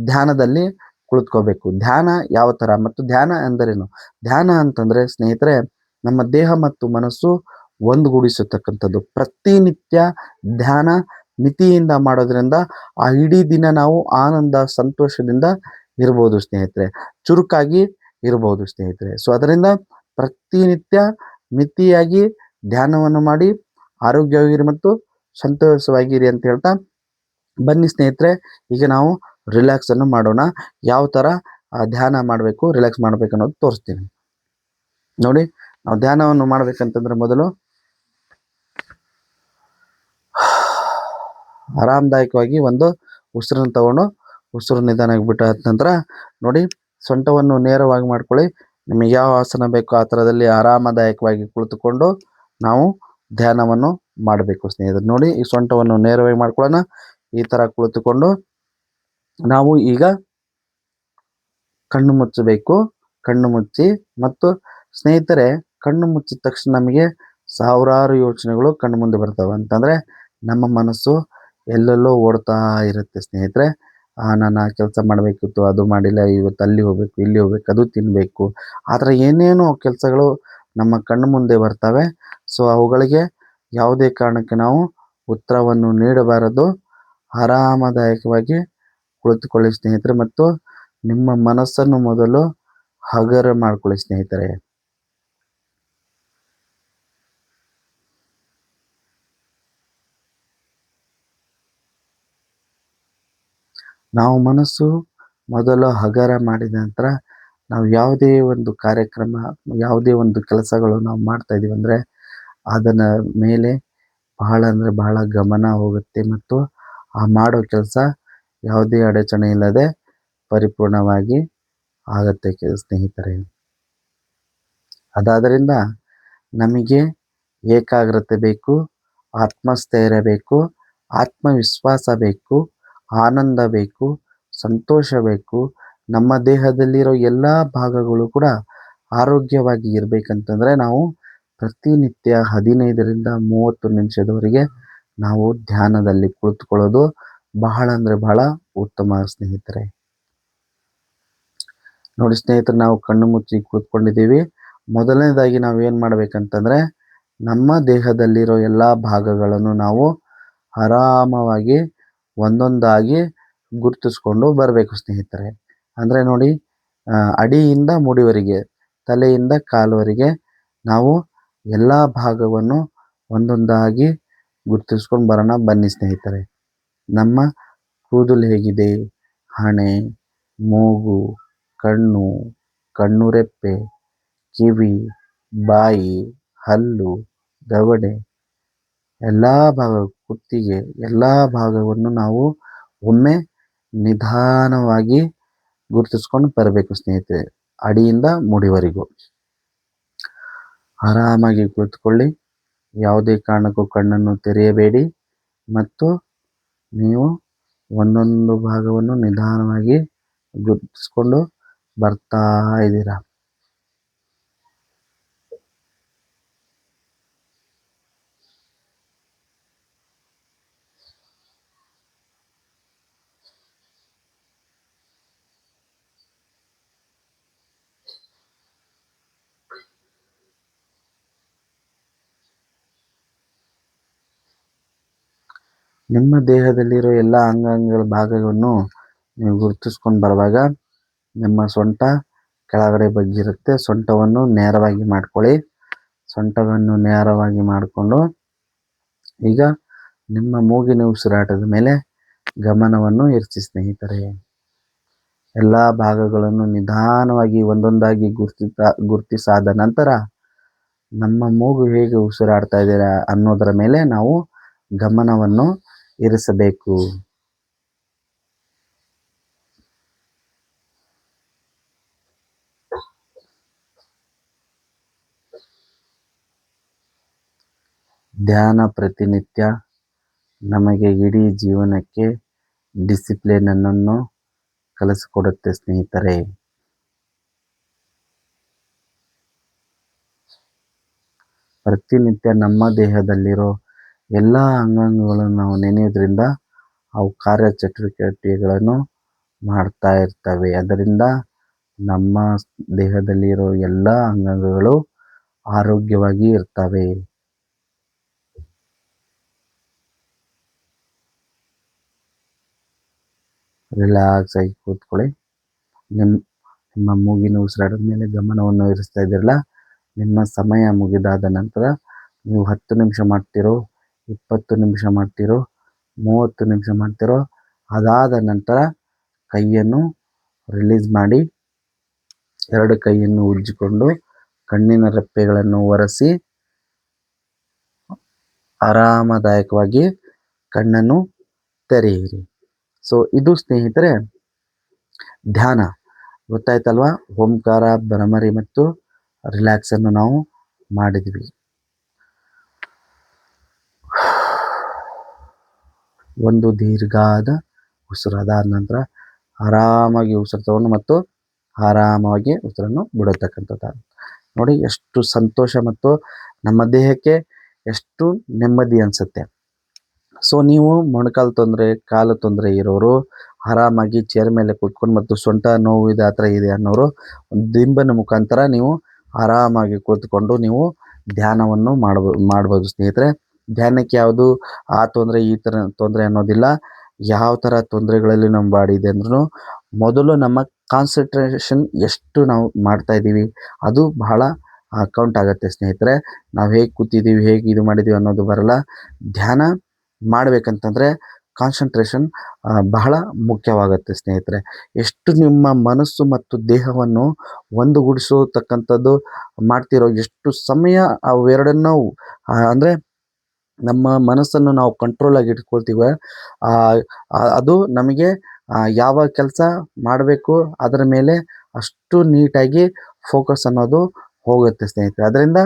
ಧ್ಯಾನದಲ್ಲಿ ಕುಳಿತುಕೋಬೇಕು. ಧ್ಯಾನ ಯಾವ ಥರ ಮತ್ತು ಧ್ಯಾನ ಎಂದರೇನು? ಧ್ಯಾನ ಅಂತಂದರೆ ಸ್ನೇಹಿತರೆ, ನಮ್ಮ ದೇಹ ಮತ್ತು ಮನಸ್ಸು ಒಂದುಗೂಡಿಸತಕ್ಕಂಥದ್ದು. ಪ್ರತಿನಿತ್ಯ ಧ್ಯಾನ ಮಿತಿಯಿಂದ ಮಾಡೋದ್ರಿಂದ ಆ ಇಡೀ ದಿನ ನಾವು ಆನಂದ ಸಂತೋಷದಿಂದ ಇರ್ಬೋದು ಸ್ನೇಹಿತರೆ, ಚುರುಕಾಗಿ ಇರ್ಬೋದು ಸ್ನೇಹಿತರೆ. ಸೊ ಅದರಿಂದ ಪ್ರತಿನಿತ್ಯ ಮಿತಿಯಾಗಿ ಧ್ಯಾನವನ್ನು ಮಾಡಿ ಆರೋಗ್ಯವಾಗಿರಿ ಮತ್ತು ಸಂತೋಷವಾಗಿರಿ ಅಂತ ಹೇಳ್ತಾ ಬನ್ನಿ ಸ್ನೇಹಿತರೆ, ಈಗ ನಾವು ರಿಲ್ಯಾಕ್ಸನ್ನು ಮಾಡೋಣ. ಯಾವ ಥರ ಧ್ಯಾನ ಮಾಡಬೇಕು, ರಿಲ್ಯಾಕ್ಸ್ ಮಾಡಬೇಕು ಅನ್ನೋದು ತೋರಿಸ್ತೀನಿ ನೋಡಿ. ನಾವು ಧ್ಯಾನವನ್ನು ಮಾಡಬೇಕಂತಂದ್ರೆ ಮೊದಲು ಆರಾಮದಾಯಕವಾಗಿ ಒಂದು ಉಸಿರನ್ನು ತಗೊಂಡು ಉಸಿರು ನಿಧಾನವಾಗಿ ಬಿಟ್ಟ ನಂತರ ನೋಡಿ, ಸೊಂಟವನ್ನು ನೇರವಾಗಿ ಮಾಡ್ಕೊಳ್ಳಿ. ನಿಮಗೆ ಯಾವ ಆಸನ ಬೇಕೋ ಆ ಥರದಲ್ಲಿ ಆರಾಮದಾಯಕವಾಗಿ ಕುಳಿತುಕೊಂಡು ನಾವು ಧ್ಯಾನವನ್ನು ಮಾಡಬೇಕು ಸ್ನೇಹಿತರೆ. ನೋಡಿ, ಈ ಸೊಂಟವನ್ನು ನೇರವಾಗಿ ಮಾಡ್ಕೊಳ್ಳೋಣ. ಈ ಥರ ಕುಳಿತುಕೊಂಡು ನಾವು ಈಗ ಕಣ್ಣು ಮುಚ್ಚಬೇಕು. ಕಣ್ಣು ಮುಚ್ಚಿ ಮತ್ತು ಸ್ನೇಹಿತರೆ, ಕಣ್ಣು ಮುಚ್ಚಿದ ತಕ್ಷಣ ನಮಗೆ ಸಾವಿರಾರು ಯೋಚನೆಗಳು ಕಣ್ಣು ಮುಂದೆ ಬರ್ತವೆ. ಅಂತಂದರೆ ನಮ್ಮ ಮನಸ್ಸು ಎಲ್ಲೆಲ್ಲೋ ಓಡ್ತಾ ಇರುತ್ತೆ ಸ್ನೇಹಿತರೆ. ನಾನು ಆ ಕೆಲಸ ಮಾಡಬೇಕಿತ್ತು, ಅದು ಮಾಡಿಲ್ಲ, ಇವತ್ತು ಅಲ್ಲಿ ಹೋಗಬೇಕು, ಇಲ್ಲಿ ಹೋಗ್ಬೇಕು, ಅದು ತಿನ್ನಬೇಕು, ಆ ಥರ ಏನೇನೋ ಕೆಲಸಗಳು ನಮ್ಮ ಕಣ್ಣು ಮುಂದೆ ಬರ್ತವೆ. ಸೊ ಅವುಗಳಿಗೆ ಯಾವುದೇ ಕಾರಣಕ್ಕೆ ನಾವು ಉತ್ತರವನ್ನು ನೀಡಬಾರದು. ಆರಾಮದಾಯಕವಾಗಿ ಕುಳಿತುಕೊಳ್ಳಿ ಸ್ನೇಹಿತರೆ ಮತ್ತು ನಿಮ್ಮ ಮನಸ್ಸನ್ನು ಮೊದಲು ಹಗರ ಮಾಡ್ಕೊಳ್ಳಿ ಸ್ನೇಹಿತರೆ. ನಾವು ಮನಸ್ಸು ಮೊದಲು ಹಗರ ಮಾಡಿದ ನಂತರ ನಾವು ಯಾವುದೇ ಒಂದು ಕಾರ್ಯಕ್ರಮ, ಯಾವುದೇ ಒಂದು ಕೆಲಸಗಳು ನಾವು ಮಾಡ್ತಾ ಇದ್ದೀವಿ ಅಂದರೆ ಅದನ್ನ ಮೇಲೆ ಬಹಳ ಅಂದರೆ ಬಹಳ ಗಮನ ಹೋಗುತ್ತೆ ಮತ್ತು ಆ ಮಾಡೋ ಕೆಲಸ ಯಾವುದೇ ಅಡಚಣೆ ಇಲ್ಲದೆ ಪರಿಪೂರ್ಣವಾಗಿ ಆಗತ್ತೆ ಸ್ನೇಹಿತರೆ. ಅದಾದ್ದರಿಂದ ನಮಗೆ ಏಕಾಗ್ರತೆ ಬೇಕು, ಆತ್ಮಸ್ಥೈರ್ಯ ಬೇಕು, ಆತ್ಮವಿಶ್ವಾಸ ಬೇಕು, ಆನಂದ ಬೇಕು, ಸಂತೋಷ ಬೇಕು. ನಮ್ಮ ದೇಹದಲ್ಲಿರೋ ಎಲ್ಲ ಭಾಗಗಳು ಕೂಡ ಆರೋಗ್ಯವಾಗಿ ಇರಬೇಕಂತಂದರೆ ನಾವು ಪ್ರತಿನಿತ್ಯ 15ರಿಂದ 30 ನಿಮಿಷದವರೆಗೆ ನಾವು ಧ್ಯಾನದಲ್ಲಿ ಕುಳಿತುಕೊಳ್ಳೋದು ಬಹಳ ಅಂದರೆ ಬಹಳ ಉತ್ತಮ ಸ್ನೇಹಿತರೆ. ನೋಡಿ ಸ್ನೇಹಿತರೆ, ನಾವು ಕಣ್ಣು ಮುಚ್ಚಿ ಕೂತ್ಕೊಂಡಿದ್ದೀವಿ. ಮೊದಲನೇದಾಗಿ ನಾವು ಏನು ಮಾಡಬೇಕಂತಂದರೆ ನಮ್ಮ ದೇಹದಲ್ಲಿರೋ ಎಲ್ಲ ಭಾಗಗಳನ್ನು ನಾವು ಆರಾಮವಾಗಿ ಒಂದೊಂದಾಗಿ ಗುರುತಿಸ್ಕೊಂಡು ಬರಬೇಕು ಸ್ನೇಹಿತರೆ. ಅಂದರೆ ನೋಡಿ, ಅಡಿಯಿಂದ ಮುಡಿವರೆಗೆ, ತಲೆಯಿಂದ ಕಾಲುವರೆಗೆ ನಾವು ಎಲ್ಲ ಭಾಗವನ್ನು ಒಂದೊಂದಾಗಿ ಗುರುತಿಸ್ಕೊಂಡು ಬರೋಣ. ಬನ್ನಿ ಸ್ನೇಹಿತರೆ. ನಮ್ಮ ಕೂದಲು ಹೇಗಿದೆ, ಹಣೆ, ಮೂಗು, ಕಣ್ಣು, ಕಣ್ಣುರೆಪ್ಪೆ, ಕಿವಿ, ಬಾಯಿ, ಹಲ್ಲು, ದವಡೆ, ಎಲ್ಲ ಭಾಗ, ಕುತ್ತಿಗೆ, ಎಲ್ಲ ಭಾಗವನ್ನು ನಾವು ಒಮ್ಮೆ ನಿಧಾನವಾಗಿ ಗುರುತಿಸ್ಕೊಂಡು ಬರಬೇಕು ಸ್ನೇಹಿತರೆ. ಅಡಿಯಿಂದ ಮುಡಿವರೆಗೂ ಆರಾಮಾಗಿ ಕುಳಿತುಕೊಳ್ಳಿ. ಯಾವುದೇ ಕಾರಣಕ್ಕೂ ಕಣ್ಣನ್ನು ತೆರೆಯಬೇಡಿ ಮತ್ತು ನೀವು ಒಂದೊಂದು ಭಾಗವನ್ನು ನಿಧಾನವಾಗಿ ಗುರುತಿಸ್ಕೊಂಡು ಬರ್ತಾ ಇದ್ದೀರಾ. ನಿಮ್ಮ ದೇಹದಲ್ಲಿರೋ ಎಲ್ಲ ಅಂಗಾಂಗಗಳ ಭಾಗವನ್ನು ನೀವು ಗುರುತಿಸ್ಕೊಂಡು ಬರುವಾಗ ನಿಮ್ಮ ಸೊಂಟ ಕೆಳಗಡೆ ಬಗ್ಗಿರುತ್ತೆ. ಸೊಂಟವನ್ನು ನೇರವಾಗಿ ಮಾಡ್ಕೊಳ್ಳಿ. ಸೊಂಟವನ್ನು ನೇರವಾಗಿ ಮಾಡಿಕೊಂಡು ಈಗ ನಿಮ್ಮ ಮೂಗಿನ ಉಸಿರಾಟದ ಮೇಲೆ ಗಮನವನ್ನು ಇರಿಸಿ ಸ್ನೇಹಿತರೆ. ಎಲ್ಲ ಭಾಗಗಳನ್ನು ನಿಧಾನವಾಗಿ ಒಂದೊಂದಾಗಿ ಗುರುತಿಸಾದ ನಂತರ ನಮ್ಮ ಮೂಗು ಹೇಗೆ ಉಸಿರಾಡ್ತಾ ಇದ್ದೀರಾ ಅನ್ನೋದರ ಮೇಲೆ ನಾವು ಗಮನವನ್ನು ಇರಿಸಬೇಕು. ಧ್ಯಾನ ಪ್ರತಿನಿತ್ಯ ನಮಗೆ ಇಡೀ ಜೀವನಕ್ಕೆ ಡಿಸಿಪ್ಲಿನ್ ಅನ್ನು ಕಲಿಸಿಕೊಡುತ್ತೆ ಸ್ನೇಹಿತರೆ. ಪ್ರತಿನಿತ್ಯ ನಮ್ಮ ದೇಹದಲ್ಲಿರೋ ಎಲ್ಲ ಅಂಗಾಂಗಗಳನ್ನು ನಾವು ನೆನೆಯೋದ್ರಿಂದ ಅವು ಕಾರ್ಯಚಟುವಟಿಕೆಗಳನ್ನು ಮಾಡ್ತಾ ಇರ್ತವೆ. ಅದರಿಂದ ನಮ್ಮ ದೇಹದಲ್ಲಿರೋ ಎಲ್ಲ ಅಂಗಾಂಗಗಳು ಆರೋಗ್ಯವಾಗಿ ಇರ್ತವೆ. ರಿಲ್ಯಾಕ್ಸ್ ಆಗಿ ಕೂತ್ಕೊಳ್ಳಿ. ನಿಮ್ಮ ಮೂಗಿನ ಉಸಿರಾಟದ ಮೇಲೆ ಗಮನವನ್ನು ಇರಿಸ್ತಾ ಇದ್ದೀರಲ್ಲ, ನಿಮ್ಮ ಸಮಯ ಮುಗಿದಾದ ನಂತರ ನೀವು 10 ನಿಮಿಷ ಮಾಡ್ತಿರೋ, 20 ನಿಮಿಷ ಮಾಡ್ತಿರೋ, 30 ನಿಮಿಷ ಮಾಡ್ತಿರೋ, ಅದಾದ ನಂತರ ಕೈಯನ್ನು ರಿಲೀಸ್ ಮಾಡಿ 2 ಕೈಯನ್ನು ಉಜ್ಜಿಕೊಂಡು ಕಣ್ಣಿನ ರೆಪ್ಪೆಗಳನ್ನು ಒರೆಸಿ ಆರಾಮದಾಯಕವಾಗಿ ಕಣ್ಣನ್ನು ತೆರೆಯಿರಿ. ಸೊ ಇದು ಸ್ನೇಹಿತರೆ ಧ್ಯಾನ. ಗೊತ್ತಾಯ್ತಲ್ವಾ? ಓಂಕಾರ, ಭ್ರಮರಿ ಮತ್ತು ರಿಲ್ಯಾಕ್ಸ್ ಅನ್ನು ನಾವು ಮಾಡಿದ್ವಿ. ಒಂದು ದೀರ್ಘಾದ ಉಸಿರು, ಅದಾದ ನಂತರ ಆರಾಮಾಗಿ ಉಸಿರು ತಗೊಂಡು ಮತ್ತು ಆರಾಮಾಗಿ ಉಸಿರನ್ನು ಬಿಡತಕ್ಕಂಥದ್ದು. ನೋಡಿ ಎಷ್ಟು ಸಂತೋಷ ಮತ್ತು ನಮ್ಮ ದೇಹಕ್ಕೆ ಎಷ್ಟು ನೆಮ್ಮದಿ ಅನಿಸುತ್ತೆ. ಸೊ ನೀವು ಮೊಣಕಾಲು ತೊಂದರೆ, ಕಾಲು ತೊಂದರೆ ಇರೋರು ಆರಾಮಾಗಿ ಚೇರ್ ಮೇಲೆ ಕೂತ್ಕೊಂಡು ಮತ್ತು ಸೊಂಟ ನೋವು ಇದೆ, ಆ ಥರ ಇದೆ ಅನ್ನೋರು ದಿಂಬನ ಮುಖಾಂತರ ನೀವು ಆರಾಮಾಗಿ ಕೂತ್ಕೊಂಡು ನೀವು ಧ್ಯಾನವನ್ನು ಮಾಡ್ಬೋದು ಸ್ನೇಹಿತರೆ. ಧ್ಯಾನಕ್ಕೆ ಯಾವುದು ಆ ತೊಂದರೆ ಈ ಥರ ತೊಂದರೆ ಅನ್ನೋದಿಲ್ಲ. ಯಾವ ಥರ ತೊಂದರೆಗಳಲ್ಲಿ ನಮ್ಮ ಬಾಡಿ ಇದೆ ಅಂದ್ರೂ ಮೊದಲು ನಮ್ಮ ಕಾನ್ಸಂಟ್ರೇಷನ್ ಎಷ್ಟು ನಾವು ಮಾಡ್ತಾ ಇದ್ದೀವಿ ಅದು ಬಹಳ ಕೌಂಟ್ ಆಗುತ್ತೆ ಸ್ನೇಹಿತರೆ. ನಾವು ಹೇಗೆ ಕೂತಿದ್ದೀವಿ, ಹೇಗೆ ಇದು ಮಾಡಿದ್ದೀವಿ ಅನ್ನೋದು ಬರಲ್ಲ. ಧ್ಯಾನ ಮಾಡಬೇಕಂತಂದರೆ ಕಾನ್ಸಂಟ್ರೇಷನ್ ಬಹಳ ಮುಖ್ಯವಾಗುತ್ತೆ ಸ್ನೇಹಿತರೆ. ಎಷ್ಟು ನಿಮ್ಮ ಮನಸ್ಸು ಮತ್ತು ದೇಹವನ್ನು ಒಂದುಗೂಡಿಸತಕ್ಕಂಥದ್ದು ಮಾಡ್ತಿರೋ, ಎಷ್ಟು ಸಮಯ ಅವೆರಡನ್ನು ಅಂದರೆ ನಮ್ಮ ಮನಸ್ಸನ್ನು ನಾವು ಕಂಟ್ರೋಲಾಗಿ ಇಟ್ಕೊಳ್ತೀವಿ, ಅದು ನಮಗೆ ಯಾವ ಕೆಲಸ ಮಾಡಬೇಕು ಅದರ ಮೇಲೆ ಅಷ್ಟು ನೀಟಾಗಿ ಫೋಕಸ್ ಅನ್ನೋದು ಹೋಗುತ್ತೆ ಸ್ನೇಹಿತರೆ. ಅದರಿಂದ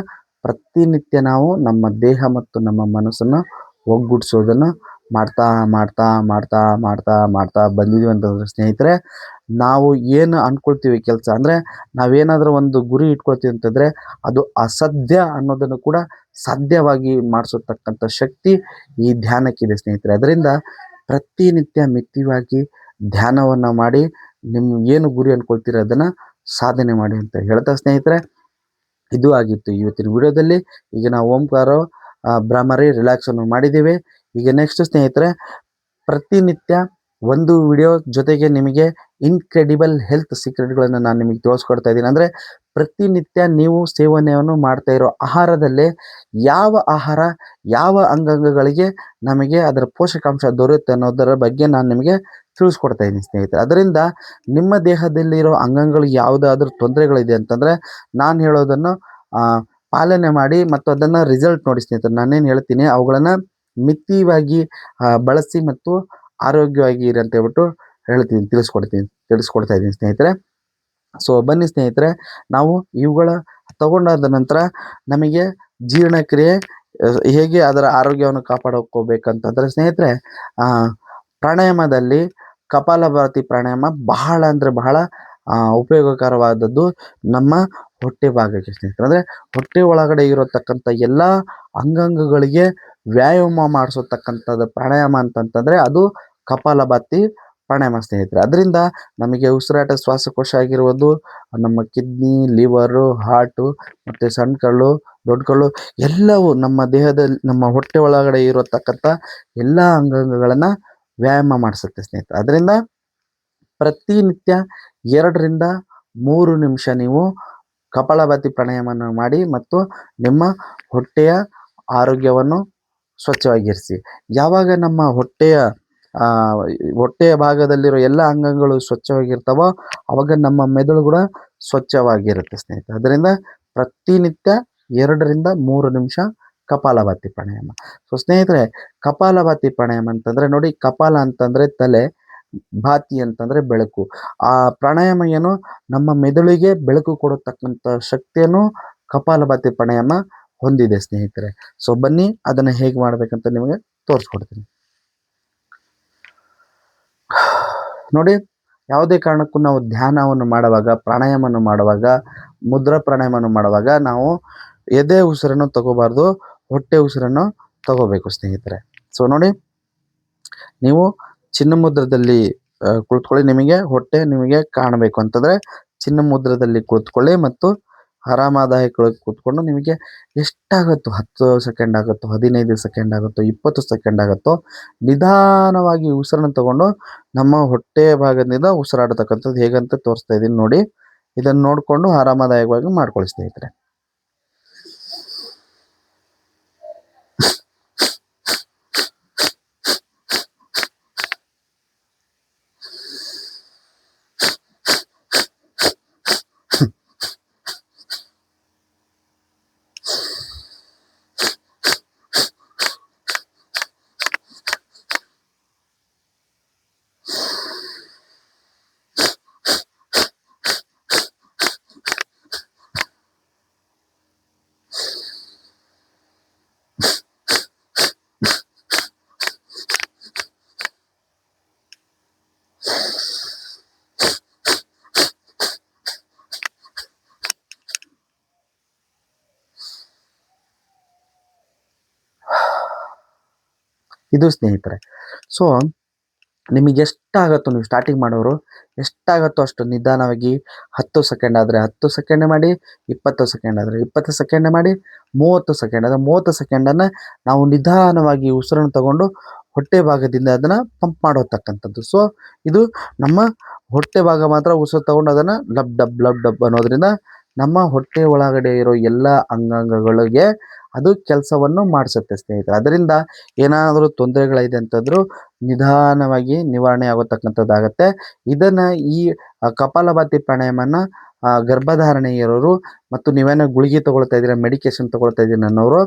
ಪ್ರತಿನಿತ್ಯ ನಾವು ನಮ್ಮ ದೇಹ ಮತ್ತು ನಮ್ಮ ಮನಸ್ಸನ್ನು ಒಗ್ಗೂಡಿಸೋದನ್ನು ಮಾಡ್ತಾ ಮಾಡ್ತಾ ಮಾಡ್ತಾ ಮಾಡ್ತಾ ಮಾಡ್ತಾ ಬಂದಿದ್ದೀವಿ ಅಂತಂದರೆ ಸ್ನೇಹಿತರೆ, ನಾವು ಏನು ಅಂದ್ಕೊಳ್ತೀವಿ ಕೆಲಸ ಅಂದರೆ ನಾವೇನಾದರೂ ಒಂದು ಗುರಿ ಇಟ್ಕೊಳ್ತೀವಿ ಅಂತಂದರೆ ಅದು ಅಸಾಧ್ಯ ಅನ್ನೋದನ್ನು ಕೂಡ ಸಾಧ್ಯವಾಗಿ ಮಾಡಿಸತಕ್ಕಂಥ ಶಕ್ತಿ ಈ ಧ್ಯಾನಕ್ಕಿದೆ ಸ್ನೇಹಿತರೆ. ಅದರಿಂದ ಪ್ರತಿನಿತ್ಯ ಮಿತವಾಗಿ ಧ್ಯಾನವನ್ನು ಮಾಡಿ ನಿಮ್ಮ ಏನು ಗುರಿ ಅಂದ್ಕೊಳ್ತೀರ ಅದನ್ನು ಸಾಧನೆ ಮಾಡಿ ಅಂತ ಹೇಳ್ತಾ ಸ್ನೇಹಿತರೆ, ಇದು ಆಗಿತ್ತು ಇವತ್ತಿನ ವಿಡಿಯೋದಲ್ಲಿ. ಈಗ ನಾವು ಓಂಕಾರ, ಭ್ರಮರಿ, ರಿಲ್ಯಾಕ್ಸನ್ನು ಮಾಡಿದ್ದೀವಿ. ಈಗ ನೆಕ್ಸ್ಟ್ ಸ್ನೇಹಿತರೆ, ಪ್ರತಿನಿತ್ಯ ಒಂದು ವಿಡಿಯೋ ಜೊತೆಗೆ ನಿಮಗೆ ಇನ್ಕ್ರೆಡಿಬಲ್ ಹೆಲ್ತ್ ಸೀಕ್ರೆಟ್ಗಳನ್ನು ನಾನು ನಿಮಗೆ ತೋರಿಸ್ಕೊಡ್ತಾ ಇದ್ದೀನಿ. ಅಂದರೆ ಪ್ರತಿನಿತ್ಯ ನೀವು ಸೇವನೆಯನ್ನು ಮಾಡ್ತಾ ಇರೋ ಆಹಾರದಲ್ಲೇ ಯಾವ ಆಹಾರ ಯಾವ ಅಂಗಾಂಗಗಳಿಗೆ ನಮಗೆ ಅದರ ಪೋಷಕಾಂಶ ದೊರೆಯುತ್ತೆ ಅನ್ನೋದರ ಬಗ್ಗೆ ನಾನು ನಿಮಗೆ ತಿಳಿಸ್ಕೊಡ್ತಾ ಇದ್ದೀನಿ ಸ್ನೇಹಿತರೆ. ಅದರಿಂದ ನಿಮ್ಮ ದೇಹದಲ್ಲಿರೋ ಅಂಗಾಂಗಗಳಿಗೆ ಯಾವುದಾದ್ರೂ ತೊಂದರೆಗಳಿದೆ ಅಂತಂದರೆ ನಾನು ಹೇಳೋದನ್ನು ಪಾಲನೆ ಮಾಡಿ ಮತ್ತು ಅದನ್ನು ರಿಸಲ್ಟ್ ನೋಡಿ ಸ್ನೇಹಿತರೆ. ನಾನೇನು ಹೇಳ್ತೀನಿ ಅವುಗಳನ್ನು ಮಿತವಾಗಿ ಬಳಸಿ ಮತ್ತು ಆರೋಗ್ಯವಾಗಿ ಇರಿ ಅಂತ ಹೇಳ್ಬಿಟ್ಟು ತಿಳಿಸ್ಕೊಡ್ತಾ ಇದ್ದೀನಿ ಸ್ನೇಹಿತರೆ. ಸೊ ಬನ್ನಿ ಸ್ನೇಹಿತರೆ, ನಾವು ಇವುಗಳ ತಗೊಂಡಾದ ನಂತರ ನಮಗೆ ಜೀರ್ಣಕ್ರಿಯೆ ಹೇಗೆ ಅದರ ಆರೋಗ್ಯವನ್ನು ಕಾಪಾಡ್ಕೋಬೇಕಂತಂದರೆ ಸ್ನೇಹಿತರೆ, ಪ್ರಾಣಾಯಾಮದಲ್ಲಿ ಕಪಾಲಭಾತಿ ಪ್ರಾಣಾಯಾಮ ಬಹಳ ಅಂದರೆ ಬಹಳ ಉಪಯೋಗಕರವಾದದ್ದು ನಮ್ಮ ಹೊಟ್ಟೆ ಭಾಗಕ್ಕೆ ಸ್ನೇಹಿತರೆ. ಅಂದರೆ ಹೊಟ್ಟೆ ಒಳಗಡೆ ಇರತಕ್ಕಂಥ ಎಲ್ಲ ಅಂಗಾಂಗಗಳಿಗೆ ವ್ಯಾಯಾಮ ಮಾಡಿಸತಕ್ಕಂಥದ್ದು ಪ್ರಾಣಾಯಾಮ ಅಂತಂತಂದರೆ ಅದು ಕಪಾಲಭಾತಿ ಪ್ರಾಣಾಯಾಮ ಸ್ನೇಹಿತರೆ. ಅದರಿಂದ ನಮಗೆ ಉಸಿರಾಟ ಶ್ವಾಸಕೋಶ ಆಗಿರ್ಬೋದು, ನಮ್ಮ ಕಿಡ್ನಿ, ಲಿವರು, ಹಾರ್ಟು ಮತ್ತು ಸಣ್ಣ ಕರಳು, ದೊಡ್ಡ ಕರಳು ಎಲ್ಲವೂ ನಮ್ಮ ದೇಹದಲ್ಲಿ ನಮ್ಮ ಹೊಟ್ಟೆ ಒಳಗಡೆ ಇರತಕ್ಕಂಥ ಎಲ್ಲ ಅಂಗಾಂಗಗಳನ್ನು ವ್ಯಾಯಾಮ ಮಾಡಿಸುತ್ತೆ ಸ್ನೇಹಿತರೆ. ಅದರಿಂದ ಪ್ರತಿನಿತ್ಯ 2ರಿಂದ 3 ನಿಮಿಷ ನೀವು ಕಪಾಲಭಾತಿ ಪ್ರಾಣಾಯಾಮವನ್ನು ಮಾಡಿ ಮತ್ತು ನಿಮ್ಮ ಹೊಟ್ಟೆಯ ಆರೋಗ್ಯವನ್ನು ಸ್ವಚ್ಛವಾಗಿರಿಸಿ. ಯಾವಾಗ ನಮ್ಮ ಹೊಟ್ಟೆಯ ಭಾಗದಲ್ಲಿರೋ ಎಲ್ಲ ಅಂಗಾಂಗಗಳು ಸ್ವಚ್ಛವಾಗಿರ್ತಾವೋ ಆವಾಗ ನಮ್ಮ ಮೆದುಳು ಕೂಡ ಸ್ವಚ್ಛವಾಗಿರುತ್ತೆ ಸ್ನೇಹಿತರೆ. ಅದರಿಂದ ಪ್ರತಿನಿತ್ಯ 2ರಿಂದ 3 ನಿಮಿಷ ಕಪಾಲಭಾತಿ ಪ್ರಾಣಾಯಾಮ. ಸೊ ಸ್ನೇಹಿತರೆ, ಕಪಾಲಭಾತಿ ಪ್ರಾಣಾಯಾಮ ಅಂತಂದರೆ ನೋಡಿ, ಕಪಾಲ ಅಂತಂದರೆ ತಲೆ, ಭಾತಿ ಅಂತಂದರೆ ಬೆಳಕು. ಆ ಪ್ರಾಣಾಯಾಮ ಏನು ನಮ್ಮ ಮೆದುಳಿಗೆ ಬೆಳಕು ಕೊಡತಕ್ಕಂಥ ಶಕ್ತಿಯನ್ನು ಕಪಾಲಭಾತಿ ಪ್ರಾಣಾಯಾಮ ಹೊಂದಿದೆ ಸ್ನೇಹಿತರೆ. ಸೊ ಬನ್ನಿ ಅದನ್ನು ಹೇಗೆ ಮಾಡಬೇಕಂತ ನಿಮಗೆ ತೋರಿಸ್ಕೊಡ್ತೀನಿ. ನೋಡಿ, ಯಾವುದೇ ಕಾರಣಕ್ಕೂ ನಾವು ಧ್ಯಾನವನ್ನು ಮಾಡುವಾಗ, ಪ್ರಾಣಾಯಾಮವನ್ನು ಮಾಡುವಾಗ, ಮುದ್ರಾ ಪ್ರಾಣಾಯಾಮವನ್ನು ಮಾಡುವಾಗ ನಾವು ಎದೆ ಉಸಿರನ್ನು ತಗೋಬಾರ್ದು, ಹೊಟ್ಟೆ ಉಸಿರನ್ನು ತಗೋಬೇಕು ಸ್ನೇಹಿತರೆ. ಸೊ ನೋಡಿ, ನೀವು ಚಿನ್ನ ಮುದ್ರದಲ್ಲಿ ಕುಳಿತುಕೊಳ್ಳಿ. ನಿಮಗೆ ಹೊಟ್ಟೆ ನಿಮಗೆ ಕಾಣಬೇಕು ಅಂತಂದರೆ ಚಿನ್ನ ಮುದ್ರದಲ್ಲಿ ಕುಳಿತುಕೊಳ್ಳಿ ಮತ್ತು ಆರಾಮದಾಯಕವಾಗಿ ಕೂತ್ಕೊಂಡು ನಿಮಗೆ ಎಷ್ಟಾಗುತ್ತೋ 10 ಸೆಕೆಂಡ್ ಆಗುತ್ತೋ, 15 ಸೆಕೆಂಡ್ ಆಗುತ್ತೋ, 20 ಸೆಕೆಂಡ್ ಆಗುತ್ತೋ ನಿಧಾನವಾಗಿ ಉಸಿರನ್ನು ತಗೊಂಡು ನಮ್ಮ ಹೊಟ್ಟೆಯ ಭಾಗದಿಂದ ಉಸಿರಾಡತಕ್ಕಂಥದ್ದು ಹೇಗಂತ ತೋರಿಸ್ತಾ ಇದ್ದೀನಿ ನೋಡಿ. ಇದನ್ನು ನೋಡಿಕೊಂಡು ಆರಾಮದಾಯಕವಾಗಿ ಮಾಡ್ಕೊಳ್ಳಿ ಸ್ನೇಹಿತರೆ. ಇದು ಸ್ನೇಹಿತರೆ. ಸೊ ನಿಮಗೆ ಎಷ್ಟಾಗುತ್ತೋ, ನೀವು ಸ್ಟಾರ್ಟಿಂಗ್ ಮಾಡೋರು ಎಷ್ಟಾಗುತ್ತೋ ಅಷ್ಟು ನಿಧಾನವಾಗಿ 10 ಸೆಕೆಂಡ್ ಆದರೆ 10 ಸೆಕೆಂಡ್ ಮಾಡಿ, 20 ಸೆಕೆಂಡ್ ಆದರೆ 20 ಸೆಕೆಂಡ್ ಮಾಡಿ, 30 ಸೆಕೆಂಡ್ ಆದರೆ 30 ಸೆಕೆಂಡನ್ನು ನಾವು ನಿಧಾನವಾಗಿ ಉಸಿರನ್ನು ತಗೊಂಡು ಹೊಟ್ಟೆ ಭಾಗದಿಂದ ಅದನ್ನು ಪಂಪ್ ಮಾಡೋತಕ್ಕಂಥದ್ದು. ಸೊ ಇದು ನಮ್ಮ ಹೊಟ್ಟೆ ಭಾಗ ಮಾತ್ರ ಉಸಿರು ತಗೊಂಡು ಅದನ್ನು ಲಬ್ ಡಬ್ ಅನ್ನೋದ್ರಿಂದ ನಮ್ಮ ಹೊಟ್ಟೆ ಒಳಗಡೆ ಇರೋ ಎಲ್ಲ ಅಂಗಾಂಗಗಳಿಗೆ ಅದು ಕೆಲಸವನ್ನು ಮಾಡಿಸುತ್ತೆ ಸ್ನೇಹಿತರೆ. ಅದರಿಂದ ಏನಾದರೂ ತೊಂದರೆಗಳಿದೆ ಅಂತಂದರೂ ನಿಧಾನವಾಗಿ ನಿವಾರಣೆ ಆಗೋತಕ್ಕಂಥದ್ದಾಗತ್ತೆ. ಇದನ್ನು ಈ ಕಪಾಲಭಾತಿ ಪ್ರಾಣಾಯಾಮನ ಗರ್ಭಧಾರಣೆ ಇರೋರು ಮತ್ತು ನೀವೇನೋ ಗುಳಿಗೆ ತಗೊಳ್ತಾ ಇದ್ದೀರಾ, ಮೆಡಿಕೇಶನ್ ತಗೊಳ್ತಾ ಇದ್ದೀನಿ ಅನ್ನೋರು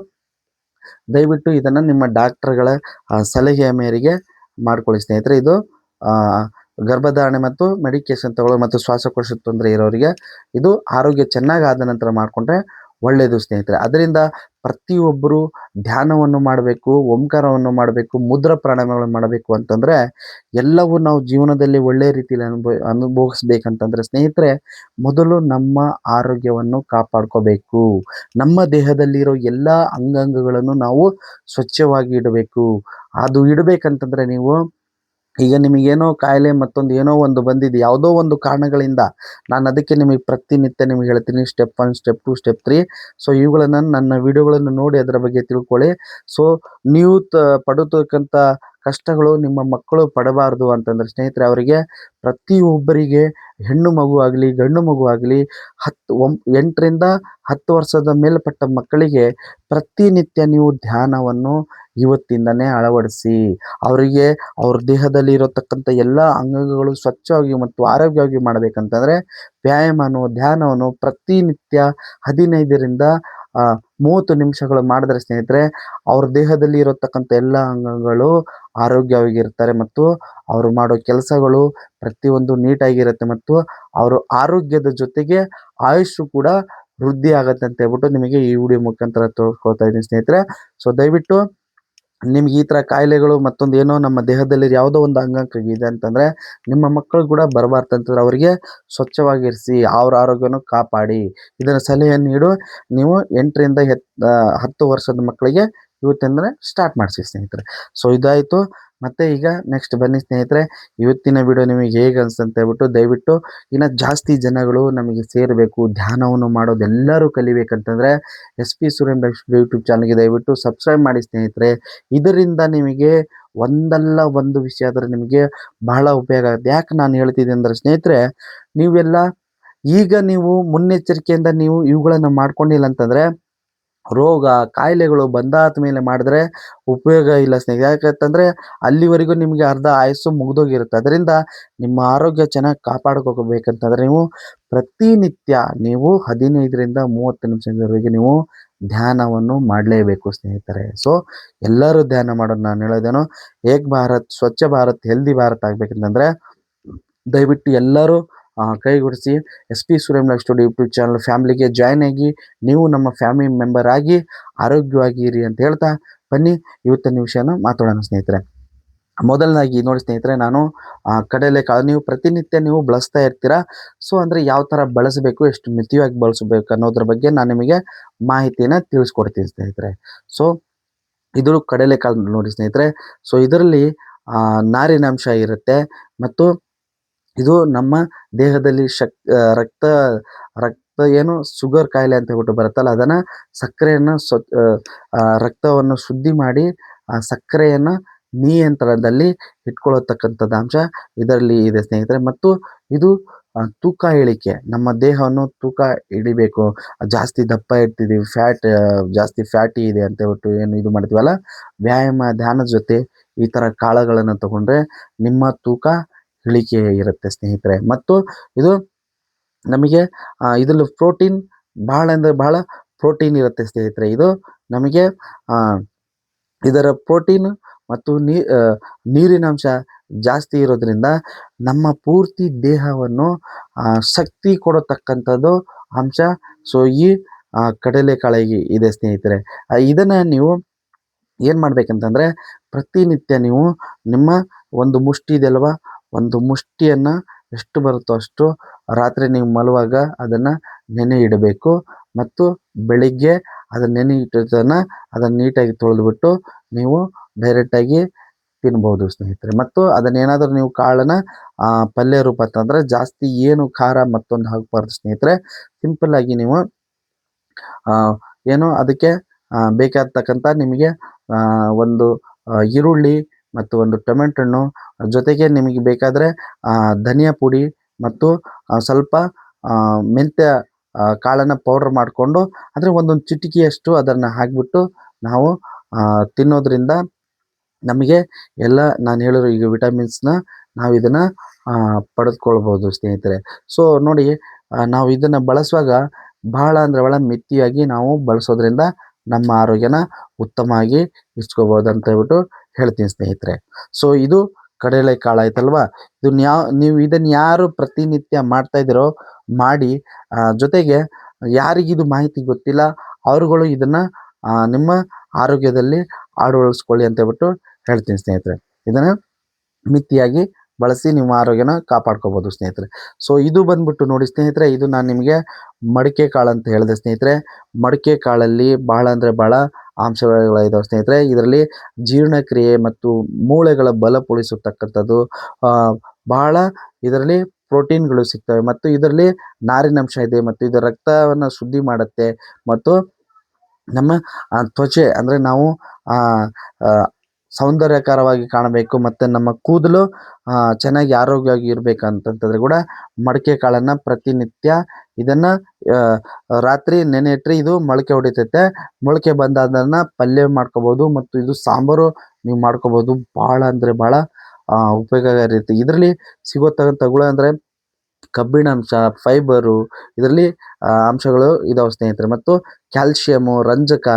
ದಯವಿಟ್ಟು ಇದನ್ನು ನಿಮ್ಮ ಡಾಕ್ಟರ್ಗಳ ಸಲಹೆಯ ಮೇರೆಗೆ ಮಾಡ್ಕೊಳ್ಳಿ ಸ್ನೇಹಿತರೆ. ಇದು ಗರ್ಭಧಾರಣೆ ಮತ್ತು ಮೆಡಿಕೇಶನ್ ತಗೊಳ್ಳೋ ಮತ್ತು ಶ್ವಾಸಕೋಶ ತೊಂದರೆ ಇರೋರಿಗೆ ಇದು ಆರೋಗ್ಯ ಚೆನ್ನಾಗಿ ಆದ ನಂತರ ಮಾಡಿಕೊಂಡ್ರೆ ಒಳ್ಳೆಯದು ಸ್ನೇಹಿತರೆ. ಅದರಿಂದ ಪ್ರತಿಯೊಬ್ಬರು ಧ್ಯಾನವನ್ನು ಮಾಡಬೇಕು, ಓಂಕಾರವನ್ನು ಮಾಡಬೇಕು, ಮುದ್ರಾ ಪ್ರಾಣಾಯಾಮಗಳನ್ನು ಮಾಡಬೇಕು ಅಂತಂದರೆ ಎಲ್ಲವೂ ನಾವು ಜೀವನದಲ್ಲಿ ಒಳ್ಳೆಯ ರೀತಿಯಲ್ಲಿ ಅನುಭವಿಸ್ಬೇಕಂತಂದರೆ ಸ್ನೇಹಿತರೆ, ಮೊದಲು ನಮ್ಮ ಆರೋಗ್ಯವನ್ನು ಕಾಪಾಡ್ಕೋಬೇಕು. ನಮ್ಮ ದೇಹದಲ್ಲಿರೋ ಎಲ್ಲ ಅಂಗಾಂಗಗಳನ್ನು ನಾವು ಸ್ವಚ್ಛವಾಗಿ ಇಡಬೇಕು. ಅದು ಇಡಬೇಕಂತಂದರೆ ನೀವು ಈಗ ನಿಮಗೇನೋ ಕಾಯಿಲೆ ಮತ್ತೊಂದು ಏನೋ ಒಂದು ಬಂದಿದೆ, ಯಾವುದೋ ಒಂದು ಕಾರಣಗಳಿಂದ. ನಾನು ಅದಕ್ಕೆ ನಿಮಗೆ ಪ್ರತಿನಿತ್ಯ ನಿಮಗೆ ಹೇಳ್ತೀನಿ, ಸ್ಟೆಪ್ 1, ಸ್ಟೆಪ್ 2, ಸ್ಟೆಪ್ 3. ಸೊ ಇವುಗಳನ್ನು ನನ್ನ ವಿಡಿಯೋಗಳನ್ನು ನೋಡಿ ಅದರ ಬಗ್ಗೆ ತಿಳ್ಕೊಳ್ಳಿ. ಸೊ ನೀವು ಪಡತಕ್ಕಂಥ ಕಷ್ಟಗಳು ನಿಮ್ಮ ಮಕ್ಕಳು ಪಡಬಾರ್ದು ಅಂತಂದರೆ ಸ್ನೇಹಿತರೆ, ಅವರಿಗೆ ಪ್ರತಿಯೊಬ್ಬರಿಗೆ ಹೆಣ್ಣು ಮಗು ಆಗಲಿ ಗಂಡು ಮಗು ಆಗಲಿ 8ರಿಂದ 10 ವರ್ಷದ ಮೇಲ್ಪಟ್ಟ ಮಕ್ಕಳಿಗೆ ಪ್ರತಿನಿತ್ಯ ನೀವು ಧ್ಯಾನವನ್ನು ಇವತ್ತಿಂದನೇ ಅಳವಡಿಸಿ. ಅವರಿಗೆ ಅವ್ರ ದೇಹದಲ್ಲಿ ಇರತಕ್ಕಂಥ ಎಲ್ಲ ಅಂಗಾಂಗಗಳು ಸ್ವಚ್ಛವಾಗಿ ಮತ್ತು ಆರೋಗ್ಯವಾಗಿ ಮಾಡಬೇಕಂತಂದರೆ ವ್ಯಾಯಾಮವನ್ನು, ಧ್ಯಾನವನ್ನು ಪ್ರತಿನಿತ್ಯ 15ರಿಂದ 30 ನಿಮಿಷಗಳು ಮಾಡಿದ್ರೆ ಸ್ನೇಹಿತರೆ, ಅವ್ರ ದೇಹದಲ್ಲಿ ಇರತಕ್ಕಂಥ ಎಲ್ಲ ಅಂಗಗಳು ಆರೋಗ್ಯವಾಗಿರ್ತಾರೆ ಮತ್ತು ಅವರು ಮಾಡೋ ಕೆಲಸಗಳು ಪ್ರತಿಯೊಂದು ನೀಟಾಗಿರುತ್ತೆ ಮತ್ತು ಅವರು ಆರೋಗ್ಯದ ಜೊತೆಗೆ ಆಯುಷ್ಯು ಕೂಡ ವೃದ್ಧಿ ಆಗುತ್ತೆ ಅಂತ ಹೇಳ್ಬಿಟ್ಟು ನಿಮಗೆ ಈ ವಿಡಿಯೋ ಮುಖಾಂತರ ತೋರಿಸ್ಕೊಳ್ತಾ ಇದ್ದೀನಿ ಸ್ನೇಹಿತರೆ. ಸೊ ದಯವಿಟ್ಟು ನಿಮ್ಗೆ ಈ ಥರ ಕಾಯಿಲೆಗಳು ಮತ್ತೊಂದು ಏನೋ ನಮ್ಮ ದೇಹದಲ್ಲಿ ಯಾವುದೋ ಒಂದು ಅಂಗಾಂಗ ಇದೆ ಅಂತಂದರೆ ನಿಮ್ಮ ಮಕ್ಕಳು ಕೂಡ ಬರಬಾರ್ದು ಅಂತಂದ್ರೆ ಅವರಿಗೆ ಸ್ವಚ್ಛವಾಗಿರಿಸಿ, ಅವ್ರ ಆರೋಗ್ಯವನ್ನು ಕಾಪಾಡಿ. ಇದನ್ನು ಸಲಹೆಯನ್ನು ನೀಡು. ನೀವು 8ರಿಂದ 10 ವರ್ಷದ ಮಕ್ಕಳಿಗೆ ಇವತ್ತಿಂದಲೇ ಸ್ಟಾರ್ಟ್ ಮಾಡಿಸಿ ಸ್ನೇಹಿತರೆ. ಸೊ ಇದಾಯಿತು. ಮತ್ತೆ ಈಗ ನೆಕ್ಸ್ಟ್ ಬನ್ನಿ ಸ್ನೇಹಿತರೆ, ಇವತ್ತಿನ ವಿಡಿಯೋ ನಿಮಗೆ ಹೇಗೆ ಅನಿಸ್ತು ಅಂತ ಹೇಳ್ಬಿಟ್ಟು ದಯವಿಟ್ಟು ಇನ್ನು ಜಾಸ್ತಿ ಜನಗಳು ನಮಗೆ ಸೇರಬೇಕು, ಧ್ಯಾನವನ್ನು ಮಾಡೋದೆಲ್ಲರೂ ಕಲಿಬೇಕಂತಂದರೆ ಎಸ್ ಪಿ ಸುರೇಂದ್ರ ಯೂಟ್ಯೂಬ್ ಚಾನಲ್ಗೆ ದಯವಿಟ್ಟು ಸಬ್ಸ್ಕ್ರೈಬ್ ಮಾಡಿ ಸ್ನೇಹಿತರೆ. ಇದರಿಂದ ನಿಮಗೆ ಒಂದಲ್ಲ ಒಂದು ವಿಷಯ ಆದರೆ ನಿಮಗೆ ಬಹಳ ಉಪಯೋಗ ಆಗುತ್ತೆ. ಯಾಕೆ ನಾನು ಹೇಳ್ತಿದ್ದೆ ಅಂದರೆ ಸ್ನೇಹಿತರೆ, ನೀವೆಲ್ಲ ಈಗ ನೀವು ಮುನ್ನೆಚ್ಚರಿಕೆಯಿಂದ ನೀವು ಇವುಗಳನ್ನು ಮಾಡ್ಕೊಂಡಿಲ್ಲ ಅಂತಂದರೆ ರೋಗ ಕಾಯಿಲೆಗಳು ಬಂದಾದ ಮೇಲೆ ಮಾಡಿದ್ರೆ ಉಪಯೋಗ ಇಲ್ಲ ಸ್ನೇಹಿತರೆ. ಯಾಕಂತಂದರೆ ಅಲ್ಲಿವರೆಗೂ ನಿಮಗೆ ಅರ್ಧ ಆಯಸ್ಸು ಮುಗಿದೋಗಿರುತ್ತೆ. ಅದರಿಂದ ನಿಮ್ಮ ಆರೋಗ್ಯ ಚೆನ್ನಾಗಿ ಕಾಪಾಡ್ಕೋಬೇಕಂತಂದರೆ ನೀವು ಪ್ರತಿನಿತ್ಯ ನೀವು 15ರಿಂದ 30 ನಿಮಿಷದವರೆಗೆ ನೀವು ಧ್ಯಾನವನ್ನು ಮಾಡಲೇಬೇಕು ಸ್ನೇಹಿತರೆ. ಸೊ ಎಲ್ಲರೂ ಧ್ಯಾನ ಮಾಡೋದು. ನಾನು ಹೇಳೋದೇನು, ಏಕ್ ಭಾರತ್ ಸ್ವಚ್ಛ ಭಾರತ್ ಹೆಲ್ದಿ ಭಾರತ್ ಆಗಬೇಕಂತಂದರೆ ದಯವಿಟ್ಟು ಎಲ್ಲರೂ ಕೈಗೂಡಿಸಿ S P Surendra studio YouTube channel ಫ್ಯಾಮಿಲಿಗೆ ಜಾಯ್ನ್ ಆಗಿ ನೀವು ನಮ್ಮ ಫ್ಯಾಮಿಲಿ ಮೆಂಬರ್ ಆಗಿ ಆರೋಗ್ಯವಾಗಿ ಇರಿ ಅಂತ ಹೇಳ್ತಾ ಬನ್ನಿ ಇವತ್ತಿನ ವಿಷಯನ ಮಾತಾಡೋಣ ಸ್ನೇಹಿತರೆ. ಮೊದಲನಾಗಿ ನೋಡಿ ಸ್ನೇಹಿತರೆ, ನಾನು ಕಡಲೆಕಾಳು ನೀವು ಪ್ರತಿನಿತ್ಯ ನೀವು ಬಳಸ್ತಾ ಇರ್ತೀರಾ. ಸೊ ಅಂದರೆ ಯಾವ ಥರ ಬಳಸಬೇಕು, ಎಷ್ಟು ಮಿತಿಯಾಗಿ ಬಳಸಬೇಕು ಅನ್ನೋದ್ರ ಬಗ್ಗೆ ನಾನು ನಿಮಗೆ ಮಾಹಿತಿಯನ್ನು ತಿಳಿಸ್ಕೊಡ್ತೀನಿ ಸ್ನೇಹಿತರೆ. ಸೊ ಇದು ಕಡಲೆಕಾಳು ನೋಡಿ ಸ್ನೇಹಿತರೆ. ಸೊ ಇದರಲ್ಲಿ ನಾರಿನಾಂಶ ಇರುತ್ತೆ ಮತ್ತು ಇದು ನಮ್ಮ ದೇಹದಲ್ಲಿ ರಕ್ತ ರಕ್ತ ಏನು ಶುಗರ್ ಕಾಯಿಲೆ ಅಂತ ಹೇಳ್ಬಿಟ್ಟು ಬರುತ್ತಲ್ಲ, ಅದನ್ನು ಸಕ್ಕರೆಯನ್ನು ರಕ್ತವನ್ನು ಶುದ್ಧಿ ಮಾಡಿ ಆ ಸಕ್ಕರೆಯನ್ನು ನಿಯಂತ್ರಣದಲ್ಲಿ ಇಟ್ಕೊಳ್ಳತಕ್ಕಂಥದ್ದು ಅಂಶ ಇದರಲ್ಲಿ ಇದೆ ಸ್ನೇಹಿತರೆ. ಮತ್ತು ಇದು ತೂಕ ಇಳಿಕೆ, ನಮ್ಮ ದೇಹವನ್ನು ತೂಕ ಹಿಡಿಬೇಕು, ಜಾಸ್ತಿ ದಪ್ಪ ಇರ್ತಿದ್ದೀವಿ, ಜಾಸ್ತಿ ಫ್ಯಾಟಿ ಇದೆ ಅಂತ ಹೇಳ್ಬಿಟ್ಟು ಏನು ಇದು ಮಾಡ್ತೀವಲ್ಲ, ವ್ಯಾಯಾಮ ಧ್ಯಾನದ ಜೊತೆ ಈ ಥರ ಕಾಳುಗಳನ್ನು ತಗೊಂಡ್ರೆ ನಿಮ್ಮ ತೂಕ ಇಳಿಕೆ ಇರುತ್ತೆ ಸ್ನೇಹಿತರೆ. ಮತ್ತು ಇದು ನಮಗೆ ಇದರಲ್ಲಿ ಪ್ರೋಟೀನ್ ಭಾಳ ಅಂದರೆ ಭಾಳ ಪ್ರೋಟೀನ್ ಇರುತ್ತೆ ಸ್ನೇಹಿತರೆ. ಇದು ನಮಗೆ ಇದರ ಪ್ರೋಟೀನ್ ಮತ್ತು ನೀರಿನಾಂಶ ಜಾಸ್ತಿ ಇರೋದ್ರಿಂದ ನಮ್ಮ ಪೂರ್ತಿ ದೇಹವನ್ನು ಶಕ್ತಿ ಕೊಡತಕ್ಕಂಥದ್ದು ಅಂಶ ಸೊ ಈ ಕಡಲೆಕಾಳಿಗೆ ಇದೆ ಸ್ನೇಹಿತರೆ. ಇದನ್ನು ನೀವು ಏನು ಮಾಡಬೇಕಂತಂದರೆ ಪ್ರತಿನಿತ್ಯ ನೀವು ನಿಮ್ಮ ಒಂದು ಮುಷ್ಟಿ ಇದೆಯಲ್ವ, ಒಂದು ಮುಷ್ಟಿಯನ್ನು ಎಷ್ಟು ಬರುತ್ತೋ ಅಷ್ಟು ರಾತ್ರಿ ನೀವು ಮಲಗುವಾಗ ಅದನ್ನು ನೆನೆ ಇಡಬೇಕು. ಮತ್ತು ಬೆಳಿಗ್ಗೆ ಅದನ್ನು ನೆನೆ ಇಟ್ಟದನ್ನು ಅದನ್ನು ನೀಟಾಗಿ ತೊಳೆದುಬಿಟ್ಟು ನೀವು ಡೈರೆಕ್ಟಾಗಿ ತಿನ್ಬೋದು ಸ್ನೇಹಿತರೆ. ಮತ್ತು ಅದನ್ನೇನಾದರೂ ನೀವು ಕಾಳನ್ನು ಪಲ್ಯ ರೂಪ ಅಂತಂದರೆ ಜಾಸ್ತಿ ಏನು ಖಾರ ಮತ್ತೊಂದು ಹಾಕಬಾರ್ದು ಸ್ನೇಹಿತರೆ. ಸಿಂಪಲ್ಲಾಗಿ ನೀವು ಏನು ಅದಕ್ಕೆ ಬೇಕಾಗ್ತಕ್ಕಂಥ ನಿಮಗೆ ಒಂದು ಈರುಳ್ಳಿ ಮತ್ತು ಒಂದು ಟೊಮೆಟೊ ಹಣ್ಣು, ಜೊತೆಗೆ ನಿಮಗೆ ಬೇಕಾದರೆ ಧನಿಯಾ ಪುಡಿ ಮತ್ತು ಸ್ವಲ್ಪ ಮೆಂತ್ಯ ಕಾಳನ್ನು ಪೌಡ್ರ್ ಮಾಡಿಕೊಂಡು ಅಂದರೆ ಒಂದೊಂದು ಚಿಟಿಕೆಯಷ್ಟು ಅದನ್ನು ಹಾಕಿಬಿಟ್ಟು ನಾವು ತಿನ್ನೋದ್ರಿಂದ ನಮಗೆ ಎಲ್ಲ ನಾನು ಹೇಳಿರೋ ಈಗ ವಿಟಮಿನ್ಸ್ನ ನಾವು ಇದನ್ನು ಪಡೆದುಕೊಳ್ಬೋದು ಸ್ನೇಹಿತರೆ. ಸೊ ನೋಡಿ, ನಾವು ಇದನ್ನು ಬಳಸುವಾಗ ಭಾಳ ಅಂದರೆ ಭಾಳ ಮಿತಿಯಾಗಿ ನಾವು ಬಳಸೋದ್ರಿಂದ ನಮ್ಮ ಆರೋಗ್ಯನ ಉತ್ತಮವಾಗಿ ಇಟ್ಕೋಬೋದು ಅಂತ ಹೇಳ್ಬಿಟ್ಟು ಹೇಳ್ತೀನಿ ಸ್ನೇಹಿತರೆ. ಸೊ ಇದು ಕಡಲೆಕಾಳು ಆಯ್ತಲ್ವಾ. ನೀವು ಇದನ್ನು ಯಾರು ಪ್ರತಿನಿತ್ಯ ಮಾಡ್ತಾ ಇದ್ದೀರೋ ಮಾಡಿ, ಜೊತೆಗೆ ಯಾರಿಗಿದು ಮಾಹಿತಿ ಗೊತ್ತಿಲ್ಲ ಅವರುಗಳು ಇದನ್ನು ನಿಮ್ಮ ಆರೋಗ್ಯದಲ್ಲಿ ಅಳವಡಿಸ್ಕೊಳ್ಳಿ ಅಂತ ಹೇಳ್ಬಿಟ್ಟು ಹೇಳ್ತೀನಿ ಸ್ನೇಹಿತರೆ. ಇದನ್ನು ಮಿತಿಯಾಗಿ ಬಳಸಿ ನಿಮ್ಮ ಆರೋಗ್ಯನ ಕಾಪಾಡ್ಕೋಬೋದು ಸ್ನೇಹಿತರೆ. ಸೊ ಇದು ಬಂದ್ಬಿಟ್ಟು ನೋಡಿ ಸ್ನೇಹಿತರೆ, ಇದು ನಾನು ನಿಮಗೆ ಮಡಿಕೆ ಕಾಳು ಅಂತ ಹೇಳಿದೆ ಸ್ನೇಹಿತರೆ. ಮಡಿಕೆ ಕಾಳಲ್ಲಿ ಭಾಳ ಅಂದರೆ ಭಾಳ ಅಂಶಗಳಿದಾವೆ ಸ್ನೇಹಿತರೆ. ಇದರಲ್ಲಿ ಜೀರ್ಣಕ್ರಿಯೆ ಮತ್ತು ಮೂಳೆಗಳ ಬಲಪಡಿಸತಕ್ಕಂಥದ್ದು ಭಾಳ ಇದರಲ್ಲಿ ಪ್ರೋಟೀನ್ಗಳು ಸಿಗ್ತವೆ ಮತ್ತು ಇದರಲ್ಲಿ ನಾರಿನಂಶ ಇದೆ ಮತ್ತು ಇದು ರಕ್ತವನ್ನು ಶುದ್ಧಿ ಮಾಡುತ್ತೆ ಮತ್ತು ನಮ್ಮ ತ್ವಚೆ ಅಂದರೆ ನಾವು ಸೌಂದರ್ಯಕರವಾಗಿ ಕಾಣಬೇಕು ಮತ್ತು ನಮ್ಮ ಕೂದಲು ಚೆನ್ನಾಗಿ ಆರೋಗ್ಯವಾಗಿ ಇರಬೇಕಂತಂತಂದರೆ ಕೂಡ ಮಡಿಕೆ ಕಾಳನ್ನು ಪ್ರತಿನಿತ್ಯ ಇದನ್ನು ರಾತ್ರಿ ನೆನೆ ಇಟ್ಟರೆ ಇದು ಮೊಳಕೆ ಹೊಡಿತೈತೆ. ಮೊಳಕೆ ಬಂದಾದನ್ನು ಪಲ್ಯ ಮಾಡ್ಕೋಬೋದು ಮತ್ತು ಇದು ಸಾಂಬಾರು ನೀವು ಮಾಡ್ಕೋಬೋದು. ಭಾಳ ಅಂದರೆ ಭಾಳ ಉಪಯೋಗ ಇರುತ್ತೆ. ಇದರಲ್ಲಿ ಸಿಗೋತಕ್ಕಂಥಗಳು ಅಂದರೆ ಕಬ್ಬಿಣಾಂಶ, ಫೈಬರು, ಇದರಲ್ಲಿ ಅಂಶಗಳು ಇದಾವೆ ಸ್ನೇಹಿತರೆ. ಮತ್ತು ಕ್ಯಾಲ್ಶಿಯಮು, ರಂಜಕ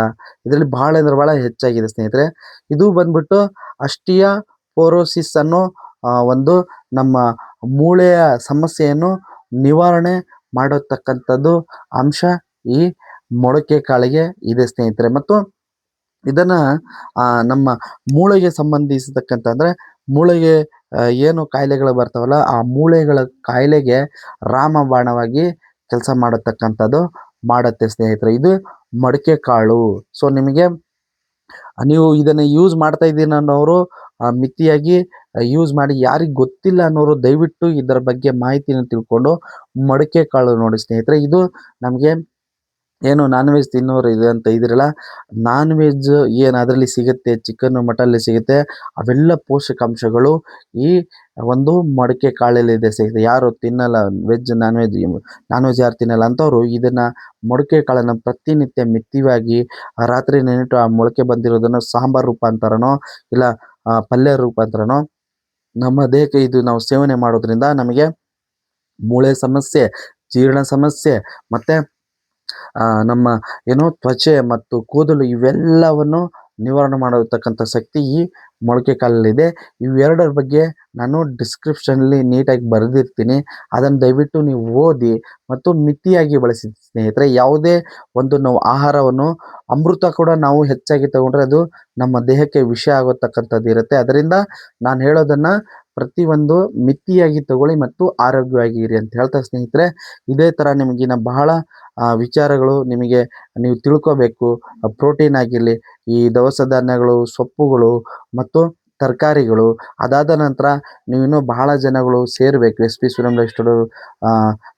ಇದರಲ್ಲಿ ಭಾಳ ಅಂದರೆ ಭಾಳ ಹೆಚ್ಚಾಗಿದೆ ಸ್ನೇಹಿತರೆ. ಇದು ಬಂದ್ಬಿಟ್ಟು ಆಸ್ಟಿಯೋಪೊರೋಸಿಸ್ ಅನ್ನೋ ಒಂದು ನಮ್ಮ ಮೂಳೆಯ ಸಮಸ್ಯೆಯನ್ನು ನಿವಾರಣೆ ಮಾಡತಕ್ಕಂಥದ್ದು ಅಂಶ ಈ ಮೊಳಕೆ ಕಾಳಿಗೆ ಇದೆ ಸ್ನೇಹಿತರೆ. ಮತ್ತು ಇದನ್ನು ನಮ್ಮ ಮೂಳೆಗೆ ಸಂಬಂಧಿಸಿರ್ತಕ್ಕಂಥ ಅಂದರೆ ಮೂಳೆಗೆ ಏನು ಕಾಯಿಲೆಗಳು ಬರ್ತಾವಲ್ಲ, ಆ ಮೂಳೆಗಳ ಕಾಯಿಲೆಗೆ ರಾಮಬಾಣವಾಗಿ ಕೆಲಸ ಮಾಡತಕ್ಕಂಥದ್ದು ಮಾಡುತ್ತೆ ಸ್ನೇಹಿತರೆ. ಇದು ಮಡಿಕೆ ಕಾಳು. ಸೊ ನೀವು ಇದನ್ನು ಯೂಸ್ ಮಾಡ್ತಾ ಇದ್ದೀನಿ ಅನ್ನೋರು ಮಿತಿಯಾಗಿ ಯೂಸ್ ಮಾಡಿ. ಯಾರಿಗೆ ಗೊತ್ತಿಲ್ಲ ಅನ್ನೋರು ದಯವಿಟ್ಟು ಇದರ ಬಗ್ಗೆ ಮಾಹಿತಿನ ತಿಳ್ಕೊಂಡು ಮೊಳಕೆ ಕಾಳು ನೋಡಿ ಸ್ನೇಹಿತರೆ. ಇದು ನಮಗೆ ಏನು ನಾನ್ ವೆಜ್ ತಿನ್ನೋರು ಇದೆ ಅಂತ ಇದಿರಲ್ಲ, ನಾನ್ ವೆಜ್ ಏನು ಅದರಲ್ಲಿ ಸಿಗುತ್ತೆ, ಚಿಕನ್ನು ಮಟನಲ್ಲಿ ಸಿಗುತ್ತೆ, ಅವೆಲ್ಲ ಪೋಷಕಾಂಶಗಳು ಈ ಒಂದು ಮೊಳಕೆ ಕಾಳಲ್ಲಿದೆ ಸ್ನೇಹಿತರೆ. ಯಾರು ತಿನ್ನಲ್ಲ ನಾನ್ ವೆಜ್ ಯಾರು ತಿನ್ನಲ್ಲ ಅಂಥವ್ರು ಇದನ್ನು ಮೊಳಕೆ ಕಾಳನ್ನು ಪ್ರತಿನಿತ್ಯ ಮಿತವಾಗಿ ರಾತ್ರಿ ನೆನೆಟ್ಟು ಆ ಮೊಳಕೆ ಬಂದಿರೋದನ್ನು ಸಾಂಬಾರು ರೂಪಾಂತರನೋ ಇಲ್ಲ ಪಲ್ಯ ರೂಪಾಂತರನೋ ನಮ್ಮ ದೇಹಕ್ಕೆ ಇದು ನಾವು ಸೇವನೆ ಮಾಡೋದ್ರಿಂದ ನಮಗೆ ಮೂಳೆ ಸಮಸ್ಯೆ, ಜೀರ್ಣ ಸಮಸ್ಯೆ ಮತ್ತು ನಮ್ಮ ಏನು ತ್ವಚೆ ಮತ್ತು ಕೂದಲು ಇವೆಲ್ಲವನ್ನು ನಿವಾರಣೆ ಮಾಡತಕ್ಕಂಥ ಶಕ್ತಿ ಈ ಮೊಳಕೆ ಕಾಳಲ್ಲಿದೆ. ಇವೆರಡರ ಬಗ್ಗೆ ನಾನು ಡಿಸ್ಕ್ರಿಪ್ಷನಲ್ಲಿ ನೀಟಾಗಿ ಬರೆದಿರ್ತೀನಿ. ಅದನ್ನು ದಯವಿಟ್ಟು ನೀವು ಓದಿ ಮತ್ತು ಮಿತಿಯಾಗಿ ಬಳಸಿ ಸ್ನೇಹಿತರೆ. ಯಾವುದೇ ಒಂದು ನಾವು ಆಹಾರವನ್ನು ಅಮೃತ ಕೂಡ ನಾವು ಹೆಚ್ಚಾಗಿ ತಗೊಂಡ್ರೆ ಅದು ನಮ್ಮ ದೇಹಕ್ಕೆ ವಿಷ ಆಗೋತಕ್ಕಂಥದ್ದು ಇರುತ್ತೆ. ಅದರಿಂದ ನಾನು ಹೇಳೋದನ್ನು ಪ್ರತಿಯೊಂದು ಮಿತಿಯಾಗಿ ತಗೊಳ್ಳಿ ಮತ್ತು ಆರೋಗ್ಯವಾಗಿ ಇರಿ ಅಂತ ಹೇಳ್ತಾ ಸ್ನೇಹಿತರೆ, ಇದೇ ಥರ ನಿಮಗಿನ್ನ ಬಹಳ ವಿಚಾರಗಳು ನಿಮಗೆ ನೀವು ತಿಳ್ಕೋಬೇಕು. ಪ್ರೋಟೀನ್ ಆಗಿರಲಿ, ಈ ದವಸ ಧಾನ್ಯಗಳು, ಸೊಪ್ಪುಗಳು ಮತ್ತು ತರಕಾರಿಗಳು, ಅದಾದ ನಂತರ ನೀವಿನ್ನೂ ಬಹಳ ಜನಗಳು ಸೇರಬೇಕು SP ಸೂರ್ಯಂ ಲೈಫ್ ಸ್ಟೈಲ್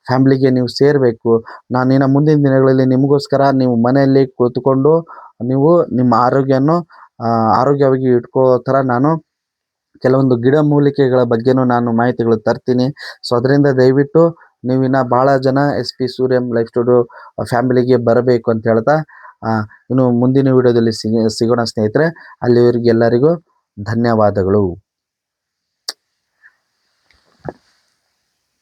ಫ್ಯಾಮ್ಲಿಗೆ ನೀವು ಸೇರಬೇಕು. ನಾನಿನ್ನು ಮುಂದಿನ ದಿನಗಳಲ್ಲಿ ನಿಮಗೋಸ್ಕರ ನೀವು ಮನೆಯಲ್ಲಿ ಕುಳಿತುಕೊಂಡು ನೀವು ನಿಮ್ಮ ಆರೋಗ್ಯವಾಗಿ ಇಟ್ಕೊಳ್ಳೋ ಥರ ನಾನು ಕೆಲವೊಂದು ಗಿಡಮೂಲಿಕೆಗಳ ಬಗ್ಗೆನೂ ನಾನು ಮಾಹಿತಿಗಳು ತರ್ತೀನಿ. ಸೊ ಅದರಿಂದ ದಯವಿಟ್ಟು ನೀವಿನ್ನು ಭಾಳ ಜನ SP ಸೂರ್ಯಂ ಲೈಫ್ ಸ್ಟುಡಿಯೋ ಫ್ಯಾಮಿಲಿಗೆ ಬರಬೇಕು ಅಂತ ಹೇಳ್ತಾ ಇನ್ನು ಮುಂದಿನ ವಿಡಿಯೋದಲ್ಲಿ ಸಿಗೋಣ ಸ್ನೇಹಿತರೆ. ಅಲ್ಲಿವರೆಗೆ ಎಲ್ಲರಿಗೂ ಧನ್ಯವಾದಗಳು.